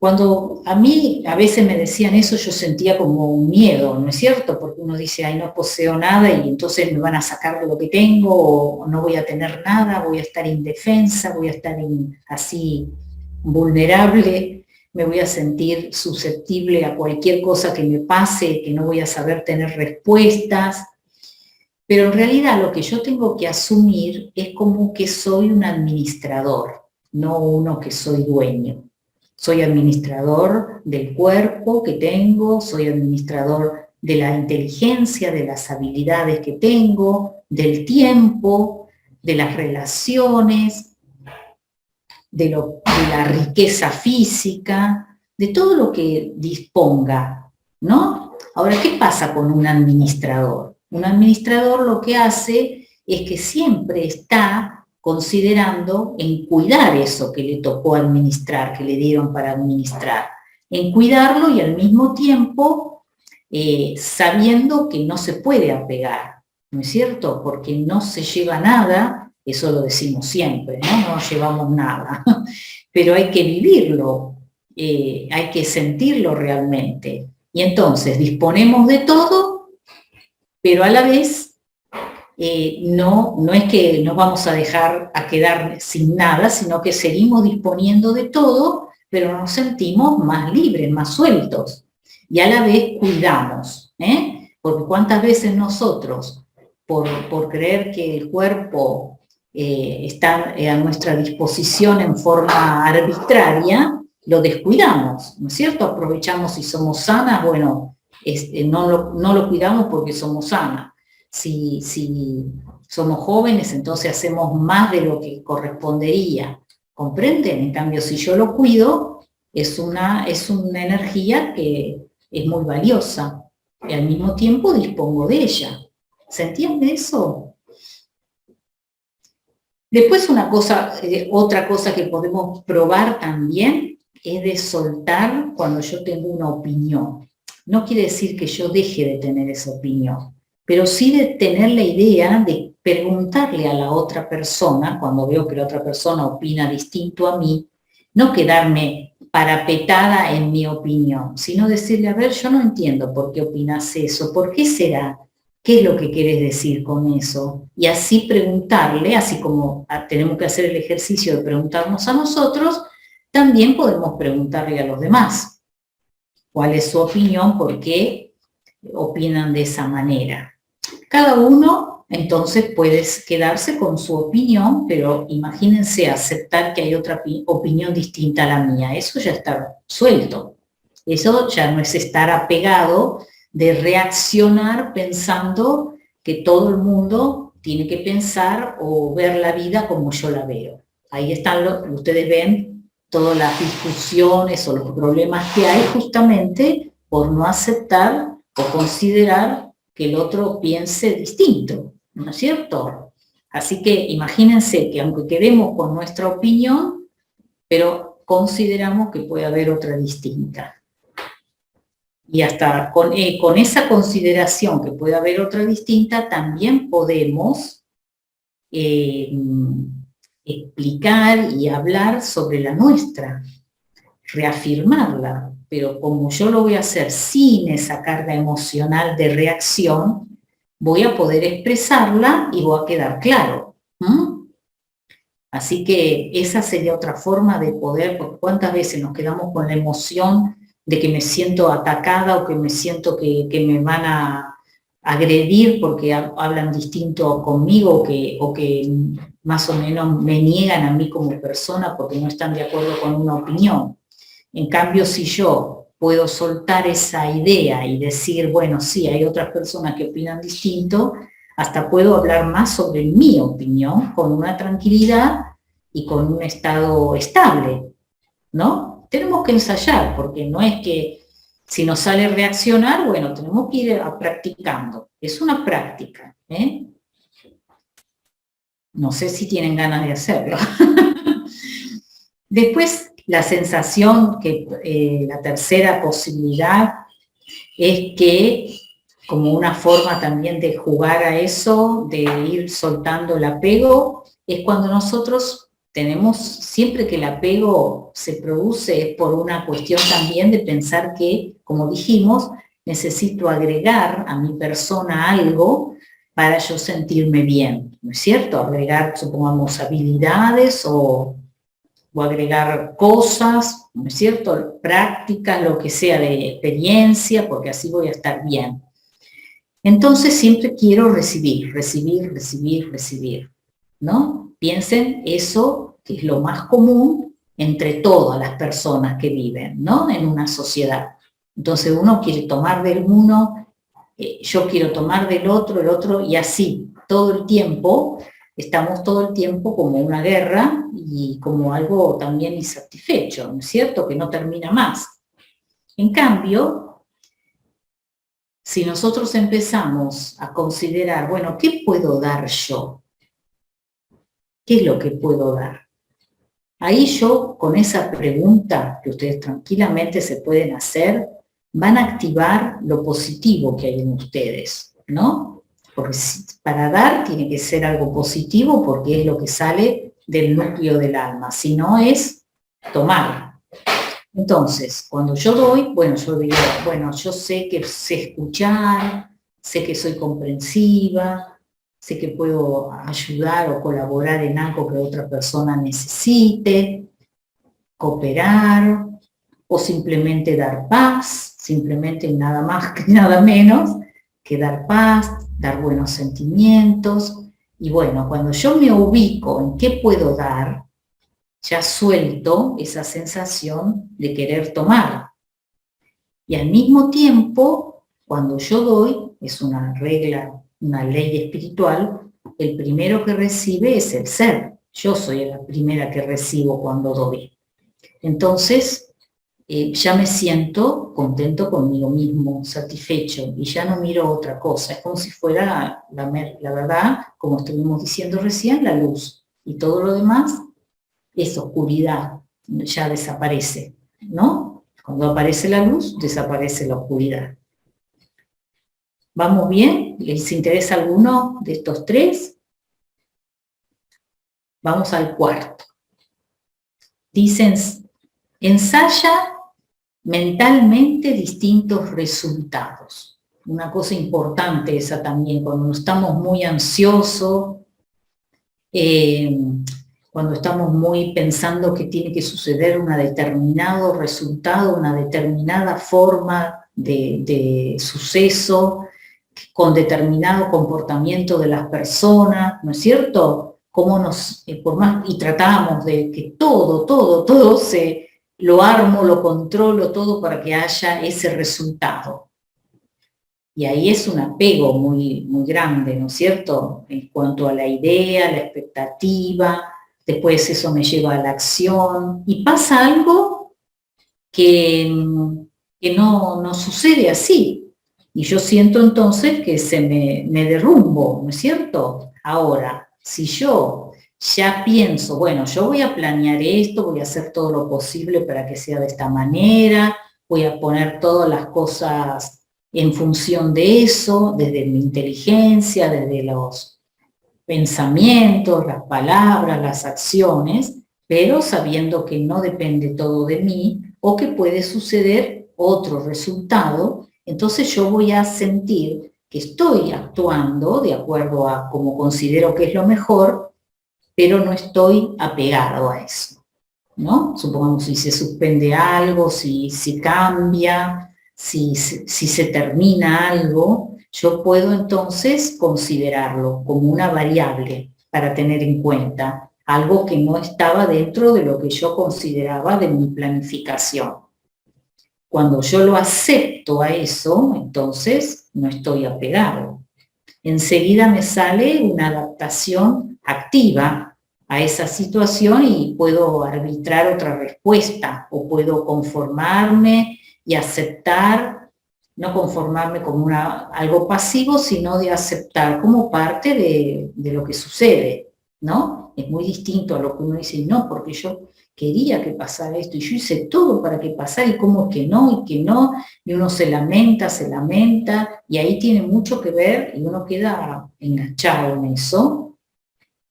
A: Cuando a mí a veces me decían eso, yo sentía como un miedo, ¿no es cierto? Porque uno dice, ay, no poseo nada y entonces me van a sacar de lo que tengo, o no voy a tener nada, voy a estar indefensa, voy a estar así vulnerable, me voy a sentir susceptible a cualquier cosa que me pase, que no voy a saber tener respuestas. Pero en realidad lo que yo tengo que asumir es como que soy un administrador, no uno que soy dueño. Soy administrador del cuerpo que tengo, soy administrador de la inteligencia, de las habilidades que tengo, del tiempo, de las relaciones, de la riqueza física, de todo lo que disponga, ¿no? Ahora, ¿qué pasa con un administrador? Un administrador lo que hace es que siempre está considerando en cuidar eso que le tocó administrar, que le dieron para administrar, en cuidarlo y al mismo tiempo sabiendo que no se puede apegar, ¿no es cierto? Porque no se lleva nada, eso lo decimos siempre, ¿no? No llevamos nada, pero hay que vivirlo, hay que sentirlo realmente. Y entonces disponemos de todo, pero a la vez no es que nos vamos a dejar a quedar sin nada, sino que seguimos disponiendo de todo, pero nos sentimos más libres, más sueltos. Y a la vez cuidamos, porque cuántas veces nosotros, por creer que el cuerpo está a nuestra disposición en forma arbitraria, lo descuidamos, ¿no es cierto? Aprovechamos si somos sanas, bueno, no lo cuidamos porque somos sanas. Si somos jóvenes, entonces hacemos más de lo que correspondería. ¿Comprenden? En cambio, si yo lo cuido, es una energía que es muy valiosa y al mismo tiempo dispongo de ella. ¿Se entiende eso? Después otra cosa que podemos probar también es de soltar cuando yo tengo una opinión. No quiere decir que yo deje de tener esa opinión, pero sí de tener la idea de preguntarle a la otra persona, cuando veo que la otra persona opina distinto a mí, no quedarme parapetada en mi opinión, sino decirle, a ver, yo no entiendo por qué opinas eso, ¿por qué será? ¿Qué es lo que quieres decir con eso? Y así preguntarle, así como tenemos que hacer el ejercicio de preguntarnos a nosotros, también podemos preguntarle a los demás cuál es su opinión, por qué opinan de esa manera. Cada uno entonces puede quedarse con su opinión, pero imagínense aceptar que hay otra opinión distinta a la mía. Eso ya está suelto. Eso ya no es estar apegado, de reaccionar pensando que todo el mundo tiene que pensar o ver la vida como yo la veo. Ahí están, ustedes ven todas las discusiones o los problemas que hay justamente por no aceptar o considerar que el otro piense distinto, ¿no es cierto? Así que imagínense que aunque quedemos con nuestra opinión, pero consideramos que puede haber otra distinta. Y hasta con esa consideración que puede haber otra distinta, también podemos explicar y hablar sobre la nuestra, reafirmarla, pero como yo lo voy a hacer sin esa carga emocional de reacción, voy a poder expresarla y voy a quedar claro. Así que esa sería otra forma de poder, porque cuántas veces nos quedamos con la emoción de que me siento atacada o que me siento que me van a agredir porque hablan distinto conmigo o que más o menos me niegan a mí como persona porque no están de acuerdo con una opinión. En cambio, si yo puedo soltar esa idea y decir, bueno, sí, hay otras personas que opinan distinto, hasta puedo hablar más sobre mi opinión con una tranquilidad y con un estado estable, ¿no? Tenemos que ensayar, porque no es que si nos sale reaccionar, bueno, tenemos que ir practicando. Es una práctica, ¿eh? No sé si tienen ganas de hacerlo. Después, la sensación que la tercera posibilidad es que, como una forma también de jugar a eso, de ir soltando el apego, es cuando nosotros tenemos, siempre que el apego se produce, es por una cuestión también de pensar que, como dijimos, necesito agregar a mi persona algo para yo sentirme bien, ¿no es cierto? Agregar, supongamos, habilidades o agregar cosas, ¿no es cierto? Prácticas, lo que sea de experiencia, porque así voy a estar bien. Entonces siempre quiero recibir, ¿no? Piensen eso, que es lo más común entre todas las personas que viven, ¿no? En una sociedad. Entonces uno quiere tomar del uno, yo quiero tomar del otro, el otro, y así, todo el tiempo. Estamos todo el tiempo como una guerra y como algo también insatisfecho, ¿no es cierto? Que no termina más. En cambio, si nosotros empezamos a considerar, bueno, ¿qué puedo dar yo? ¿Qué es lo que puedo dar? Ahí yo, con esa pregunta que ustedes tranquilamente se pueden hacer, van a activar lo positivo que hay en ustedes, ¿no? Porque para dar tiene que ser algo positivo porque es lo que sale del núcleo del alma, si no es tomar. Entonces, cuando yo doy, bueno, yo digo, bueno, yo sé que sé escuchar, sé que soy comprensiva, sé que puedo ayudar o colaborar en algo que otra persona necesite, cooperar, o simplemente dar paz, simplemente nada más que nada menos que dar paz, dar buenos sentimientos. Y bueno, cuando yo me ubico en qué puedo dar, ya suelto esa sensación de querer tomar. Y al mismo tiempo, cuando yo doy, es una regla, una ley espiritual, el primero que recibe es el ser. Yo soy la primera que recibo cuando doy. Entonces, ya me siento contento conmigo mismo, satisfecho, y ya no miro otra cosa. Es como si fuera, la verdad, como estuvimos diciendo recién, la luz. Y todo lo demás es oscuridad, ya desaparece, ¿no? Cuando aparece la luz, desaparece la oscuridad. ¿Vamos bien? ¿Les interesa alguno de estos tres? Vamos al cuarto. Dicen, ensaya mentalmente distintos resultados. Una cosa importante esa también, cuando estamos muy ansiosos, cuando estamos muy pensando que tiene que suceder un determinado resultado, una determinada forma de suceso, con determinado comportamiento de las personas, ¿no es cierto? Cómo nos, y tratamos de que todo lo armo, lo controlo todo para que haya ese resultado. Y ahí es un apego muy, muy grande, ¿no es cierto? En cuanto a la idea, la expectativa, después eso me lleva a la acción, y pasa algo que no sucede así. Y yo siento entonces que me derrumbo, ¿no es cierto? Ahora, si yo ya pienso, bueno, yo voy a planear esto, voy a hacer todo lo posible para que sea de esta manera, voy a poner todas las cosas en función de eso, desde mi inteligencia, desde los pensamientos, las palabras, las acciones, pero sabiendo que no depende todo de mí o que puede suceder otro resultado, entonces yo voy a sentir que estoy actuando de acuerdo a como considero que es lo mejor, pero no estoy apegado a eso, ¿no? Supongamos si se suspende algo, si cambia, si se termina algo, yo puedo entonces considerarlo como una variable para tener en cuenta, algo que no estaba dentro de lo que yo consideraba de mi planificación. Cuando yo lo acepto a eso, entonces no estoy apegado. Enseguida me sale una adaptación activa a esa situación y puedo arbitrar otra respuesta o puedo conformarme y aceptar, no conformarme como algo pasivo, sino de aceptar como parte de lo que sucede, ¿no? Es muy distinto a lo que uno dice, no, porque yo quería que pasara esto y yo hice todo para que pasara y cómo que no, y uno se lamenta, y ahí tiene mucho que ver y uno queda enganchado en eso,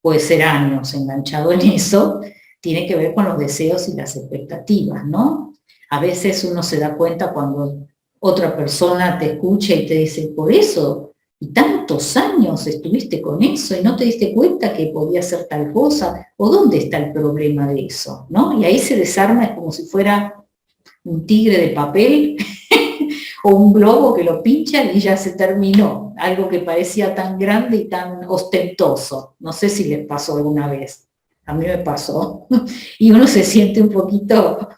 A: puede ser años enganchado en eso, tiene que ver con los deseos y las expectativas, ¿no? A veces uno se da cuenta cuando otra persona te escucha y te dice, por eso, y tantos años estuviste con eso y no te diste cuenta que podía ser tal cosa, o dónde está el problema de eso, ¿no? Y ahí se desarma, es como si fuera un tigre de papel o un globo que lo pinchan y ya se terminó, algo que parecía tan grande y tan ostentoso. No sé si les pasó alguna vez. A mí me pasó, y uno se siente un poquito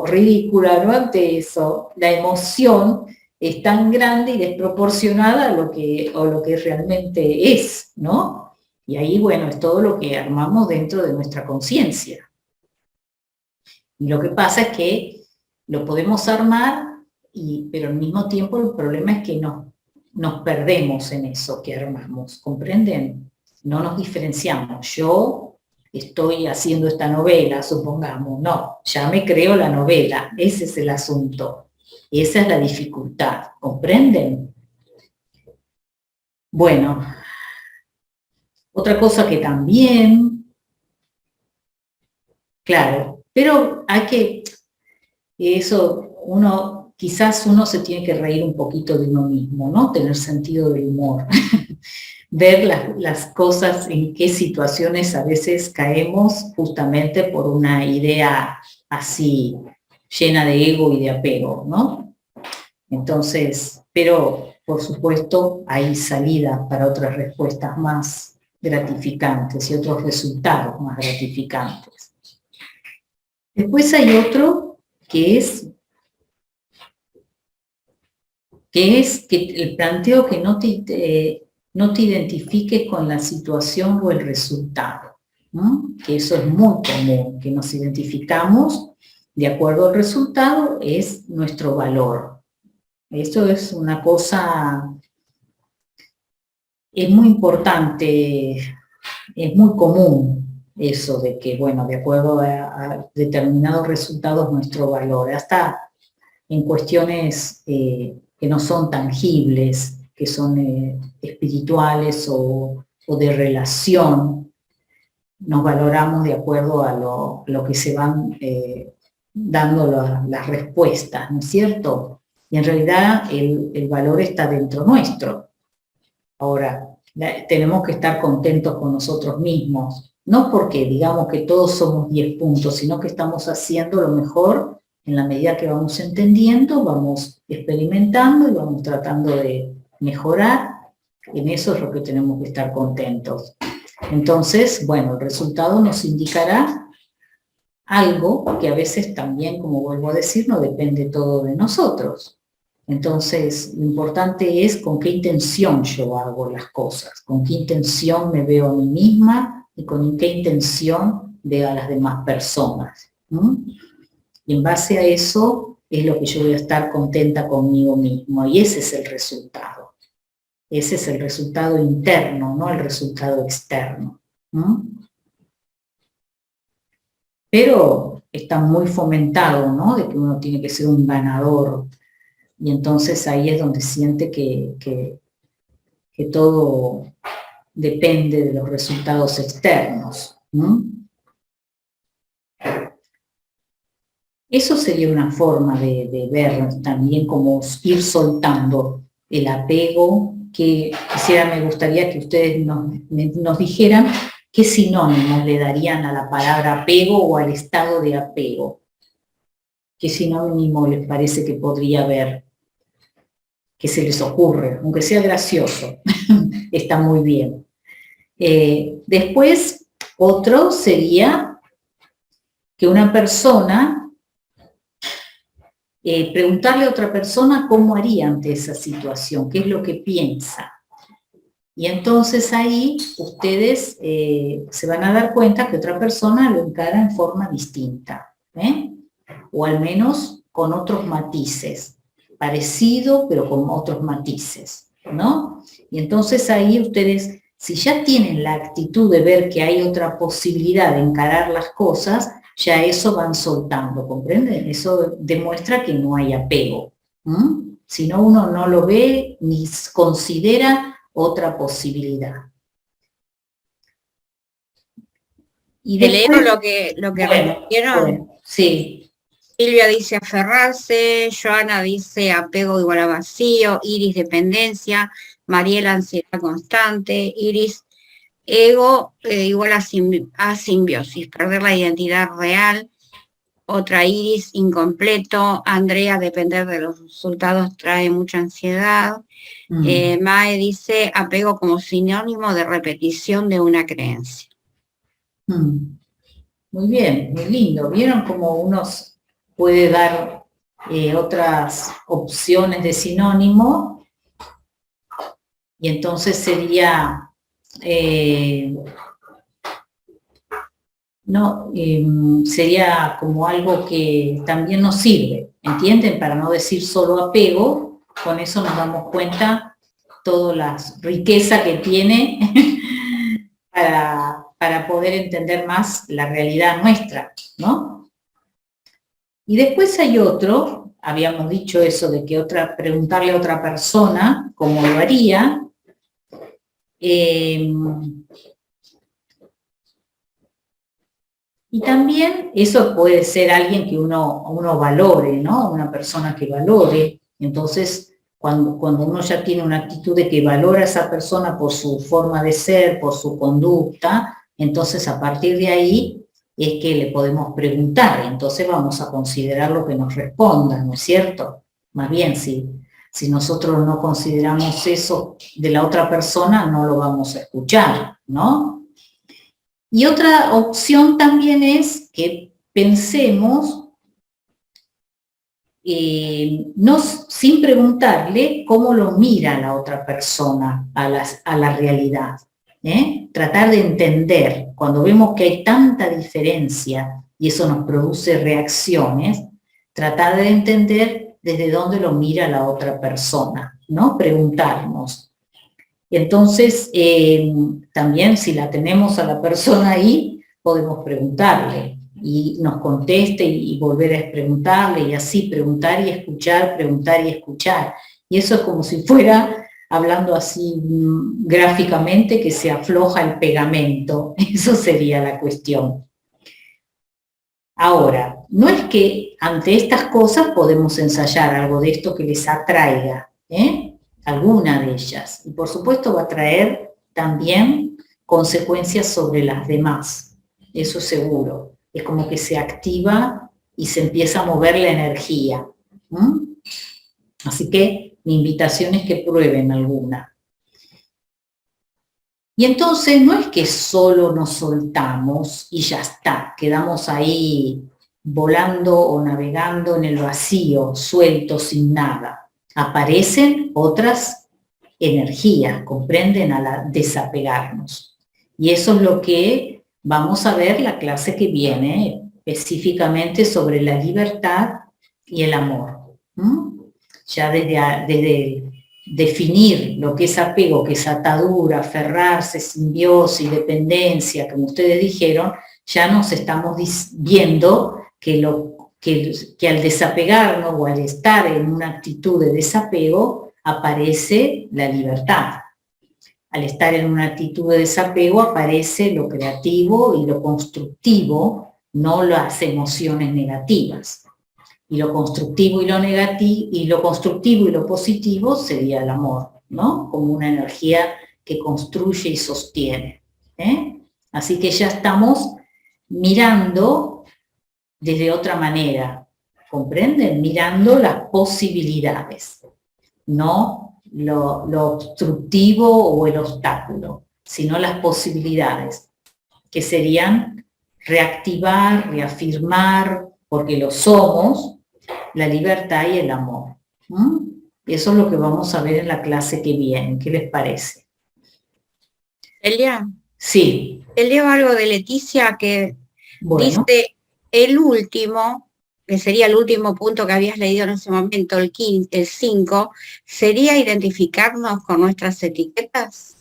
A: ridícula, ¿no? Ante eso. La emoción es tan grande y desproporcionada a lo que realmente es, ¿no? Y ahí, bueno, es todo lo que armamos dentro de nuestra conciencia. Y lo que pasa es que lo podemos armar, pero al mismo tiempo el problema es que nos perdemos en eso que armamos, ¿comprenden? No nos diferenciamos. Yo estoy haciendo esta novela, supongamos, no, ya me creo la novela, ese es el asunto, esa es la dificultad, ¿comprenden? Bueno, otra cosa que también, claro, pero hay que, eso, quizás uno se tiene que reír un poquito de uno mismo, ¿no? Tener sentido del humor. Ver las cosas, en qué situaciones a veces caemos justamente por una idea así llena de ego y de apego, ¿no? Entonces, pero por supuesto hay salida para otras respuestas más gratificantes y otros resultados más gratificantes. Después hay otro que es que el planteo que no te identifiques con la situación o el resultado, ¿no? Que eso es muy común, que nos identificamos de acuerdo al resultado, es nuestro valor. Esto es una cosa, es muy importante, es muy común eso de que, bueno, de acuerdo a determinados resultados nuestro valor, hasta en cuestiones que no son tangibles, que son espirituales o de relación, nos valoramos de acuerdo a lo que se van dando las respuestas, ¿no es cierto? Y en realidad el valor está dentro nuestro. Ahora, tenemos que estar contentos con nosotros mismos, no porque digamos que todos somos 10 puntos, sino que estamos haciendo lo mejor en la medida que vamos entendiendo, vamos experimentando y vamos tratando de mejorar. En eso es lo que tenemos que estar contentos. Entonces, bueno, el resultado nos indicará algo que a veces también, como vuelvo a decir, no depende todo de nosotros. Entonces, lo importante es con qué intención yo hago las cosas, con qué intención me veo a mí misma y con qué intención veo a las demás personas. Y en base a eso es lo que yo voy a estar contenta conmigo mismo, y ese es el resultado. Ese es el resultado interno, no el resultado externo. Pero está muy fomentado, ¿no? De que uno tiene que ser un ganador, y entonces ahí es donde siente que todo depende de los resultados externos. Eso sería una forma de ver también como ir soltando el apego, que me gustaría que ustedes nos dijeran qué sinónimos le darían a la palabra apego o al estado de apego. ¿Qué sinónimo les parece que podría haber? Que se les ocurre, aunque sea gracioso, está muy bien. Después, otro sería que una persona, preguntarle a otra persona cómo haría ante esa situación, qué es lo que piensa. Y entonces ahí ustedes se van a dar cuenta que otra persona lo encara en forma distinta, o al menos con otros matices, parecido pero con otros matices, ¿no? Y entonces ahí ustedes, si ya tienen la actitud de ver que hay otra posibilidad de encarar las cosas, ya eso van soltando, ¿comprenden? Eso demuestra que no hay apego. Si no, uno no lo ve ni considera otra posibilidad.
B: Y te leo lo que respondieron.
A: Bueno, sí.
B: Silvia dice aferrarse, Joana dice apego igual a vacío, Iris dependencia, Mariela ansiedad constante, Iris ego igual a simbiosis, perder la identidad real, otra Iris incompleto, Andrea depender de los resultados trae mucha ansiedad, Mae dice apego como sinónimo de repetición de una creencia.
A: Muy bien, muy lindo. ¿Vieron cómo uno puede dar otras opciones de sinónimo? Y entonces sería, sería como algo que también nos sirve, ¿entienden? Para no decir solo apego, con eso nos damos cuenta toda la riqueza que tiene para poder entender más la realidad nuestra, ¿no? Y después hay otro, habíamos dicho eso de que preguntarle a otra persona cómo lo haría. Y también eso puede ser alguien que uno valore, ¿no? Una persona que valore. Entonces, cuando uno ya tiene una actitud de que valora a esa persona por su forma de ser, por su conducta, entonces a partir de ahí es que le podemos preguntar, entonces vamos a considerar lo que nos responda, ¿no es cierto? Más bien, si nosotros no consideramos eso de la otra persona, no lo vamos a escuchar, ¿no? Y otra opción también es que pensemos, sin preguntarle cómo lo mira la otra persona a la realidad. Tratar de entender, cuando vemos que hay tanta diferencia y eso nos produce reacciones, tratar de entender desde dónde lo mira la otra persona, ¿no? Preguntarnos. Entonces, también si la tenemos a la persona ahí, podemos preguntarle y nos conteste y volver a preguntarle y así preguntar y escuchar, preguntar y escuchar. Y eso es como si fuera, hablando así gráficamente, que se afloja el pegamento. Eso sería la cuestión. Ahora, no es que ante estas cosas podemos ensayar algo de esto que les atraiga, alguna de ellas. Y por supuesto va a traer también consecuencias sobre las demás, eso seguro. Es como que se activa y se empieza a mover la energía. Así que mi invitación es que prueben alguna. Y entonces no es que solo nos soltamos y ya está, quedamos ahí volando o navegando en el vacío, sueltos, sin nada. aparecen otras energías, comprenden, al desapegarnos. Y eso es lo que vamos a ver la clase que viene, específicamente sobre la libertad y el amor. Ya desde definir lo que es apego, que es atadura, aferrarse, simbiosis, dependencia, como ustedes dijeron, ya nos estamos viendo que al desapegarnos o al estar en una actitud de desapego, aparece la libertad. Al estar en una actitud de desapego aparece lo creativo y lo constructivo, no las emociones negativas. Y lo constructivo y lo negativo, y lo constructivo y lo positivo sería el amor, ¿no? Como una energía que construye y sostiene. Así que ya estamos mirando desde otra manera, ¿comprenden? Mirando las posibilidades, no lo obstructivo o el obstáculo, sino las posibilidades, que serían reactivar, reafirmar, porque lo somos, la libertad y el amor. Eso es lo que vamos a ver en la clase que viene. ¿Qué les parece?
B: Elia.
A: Sí.
B: Te leo algo de Leticia que dice, el último, que sería el último punto que habías leído en ese momento, el 5, ¿sería identificarnos con nuestras etiquetas?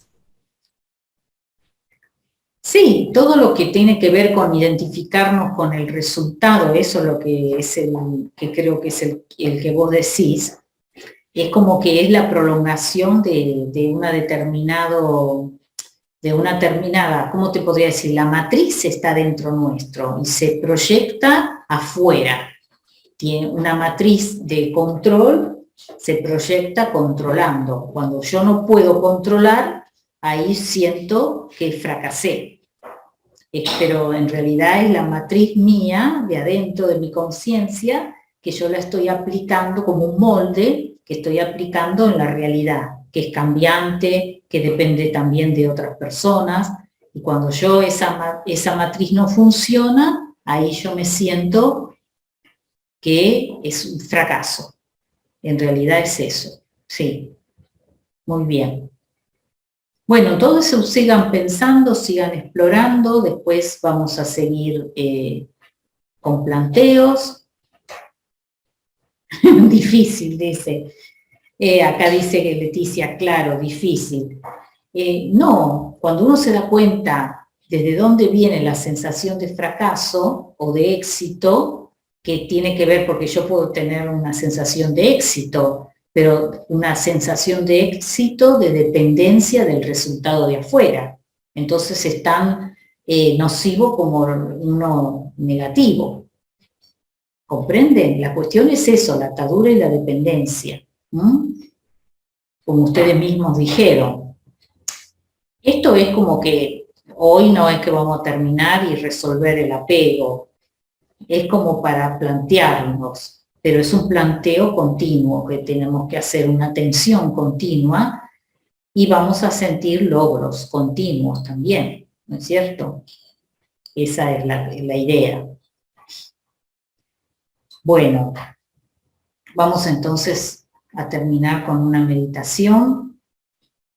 A: Sí, todo lo que tiene que ver con identificarnos con el resultado, eso es lo que es que creo que es el que vos decís, es como que es la prolongación de una determinada, ¿cómo te podría decir? La matriz está dentro nuestro y se proyecta afuera. Tiene una matriz de control, se proyecta controlando. Cuando yo no puedo controlar, ahí siento que fracasé. Pero en realidad es la matriz mía, de adentro de mi conciencia, que yo la estoy aplicando como un molde que estoy aplicando en la realidad, que es cambiante, que depende también de otras personas. Y cuando yo esa matriz no funciona, ahí yo me siento que es un fracaso. En realidad es eso. Sí. Muy bien. Bueno, todo eso sigan pensando, sigan explorando, después vamos a seguir con planteos. Difícil, dice. Acá dice que Leticia, claro, difícil. No, cuando uno se da cuenta desde dónde viene la sensación de fracaso o de éxito, que tiene que ver porque yo puedo tener una sensación de éxito, pero una sensación de éxito de dependencia del resultado de afuera. Entonces es tan nocivo como uno negativo. ¿Comprenden? La cuestión es eso, la atadura y la dependencia. Como ustedes mismos dijeron. Esto es como que hoy no es que vamos a terminar y resolver el apego. Es como para plantearnos, pero es un planteo continuo que tenemos que hacer, una atención continua y vamos a sentir logros continuos también, ¿no es cierto? Esa es la idea. Bueno, vamos entonces a terminar con una meditación,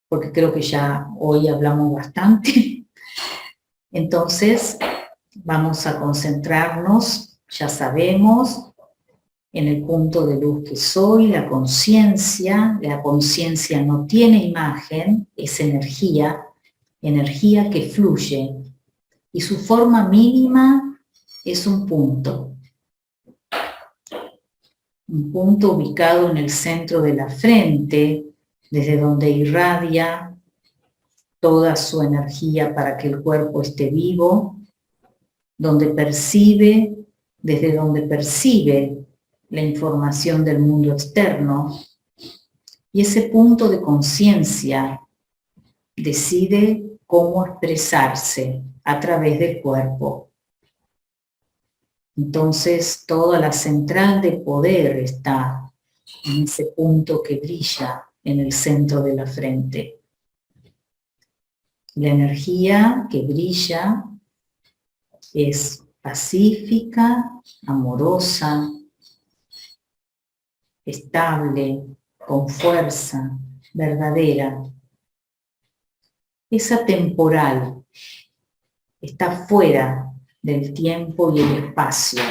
A: porque creo que ya hoy hablamos bastante. Entonces, vamos a concentrarnos, ya sabemos, en el punto de luz que soy, la conciencia. La conciencia no tiene imagen, es energía, energía que fluye, y su forma mínima es un punto ubicado en el centro de la frente, desde donde irradia toda su energía para que el cuerpo esté vivo, desde donde percibe la información del mundo externo, y ese punto de conciencia decide cómo expresarse a través del cuerpo. Entonces toda la central de poder está en ese punto que brilla en el centro de la frente. La energía que brilla es pacífica, amorosa, estable, con fuerza verdadera. Es atemporal, está fuera del tiempo y el espacio,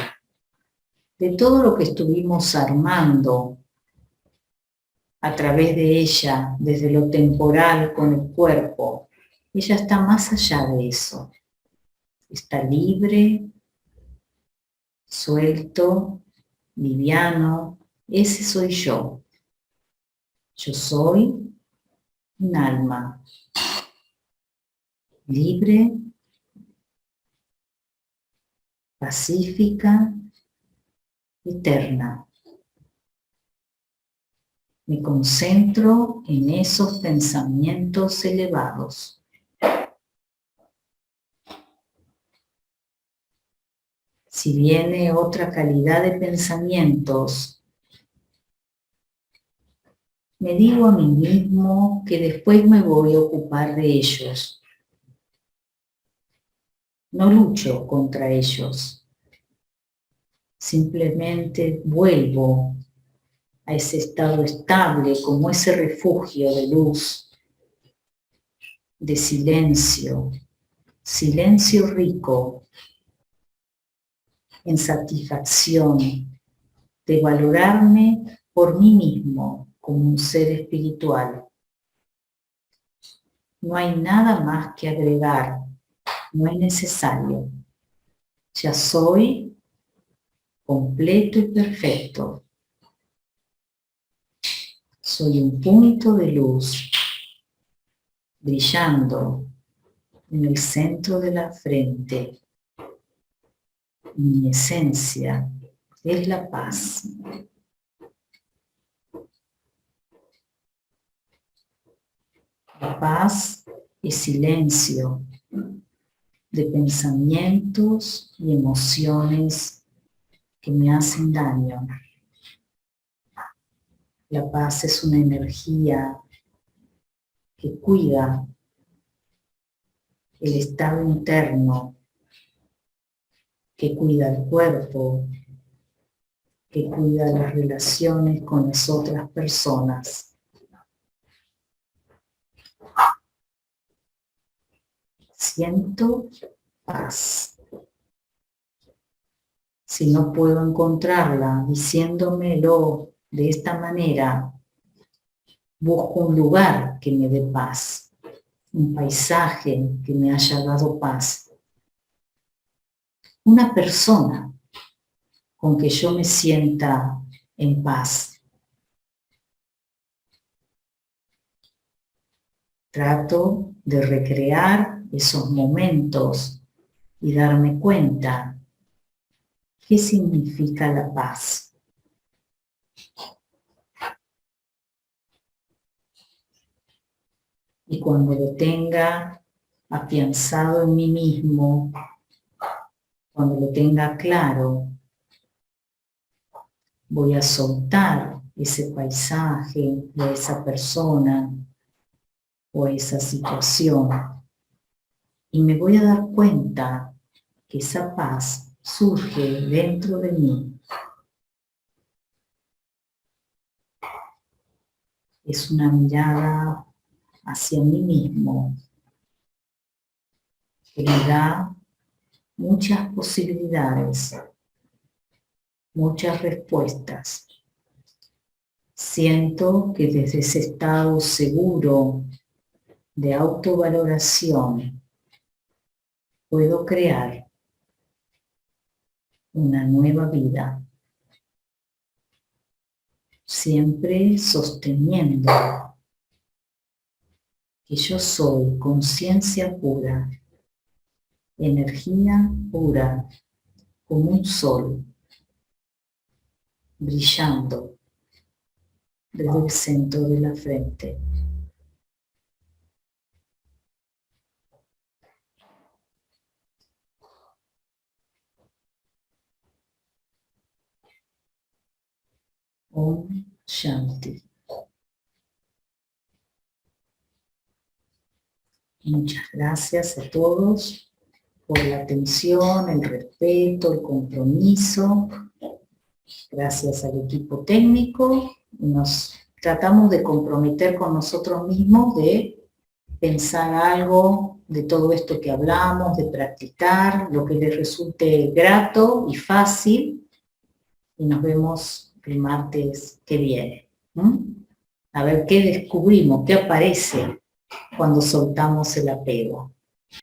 A: de todo lo que estuvimos armando a través de ella, desde lo temporal con el cuerpo. Ella está más allá de eso. Está libre, suelto, liviano. Ese soy yo. Yo soy un alma libre, pacífica, eterna. Me concentro en esos pensamientos elevados. Si viene otra calidad de pensamientos, me digo a mí mismo que después me voy a ocupar de ellos. No lucho contra ellos. Simplemente vuelvo a ese estado estable, como ese refugio de luz, de silencio, silencio rico, en satisfacción, de valorarme por mí mismo como un ser espiritual. No hay nada más que agregar, no es necesario. Ya soy completo y perfecto. Soy un punto de luz brillando en el centro de la frente. Mi esencia es la paz. La paz es silencio de pensamientos y emociones que me hacen daño. La paz es una energía que cuida el estado interno, que cuida el cuerpo, que cuida las relaciones con las otras personas. Siento paz. Si no puedo encontrarla diciéndomelo de esta manera, busco un lugar que me dé paz, un paisaje que me haya dado paz, una persona con que yo me sienta en paz. Trato de recrear esos momentos y darme cuenta qué significa la paz. Y cuando lo tenga afianzado en mí mismo, cuando lo tenga claro, voy a soltar ese paisaje o esa persona o esa situación y me voy a dar cuenta que esa paz surge dentro de mí. Es una mirada hacia mí mismo que me da muchas posibilidades, muchas respuestas. Siento que desde ese estado seguro de autovaloración puedo crear una nueva vida, siempre sosteniendo que yo soy conciencia pura, energía pura, como un sol, brillando desde el centro de la frente. Om Shanti. Muchas gracias a todos por la atención, el respeto, el compromiso. Gracias al equipo técnico. Nos tratamos de comprometer con nosotros mismos de pensar algo de todo esto que hablamos, de practicar, lo que les resulte grato y fácil, y nos vemos el martes que viene. A ver qué descubrimos, qué aparece cuando soltamos el apego.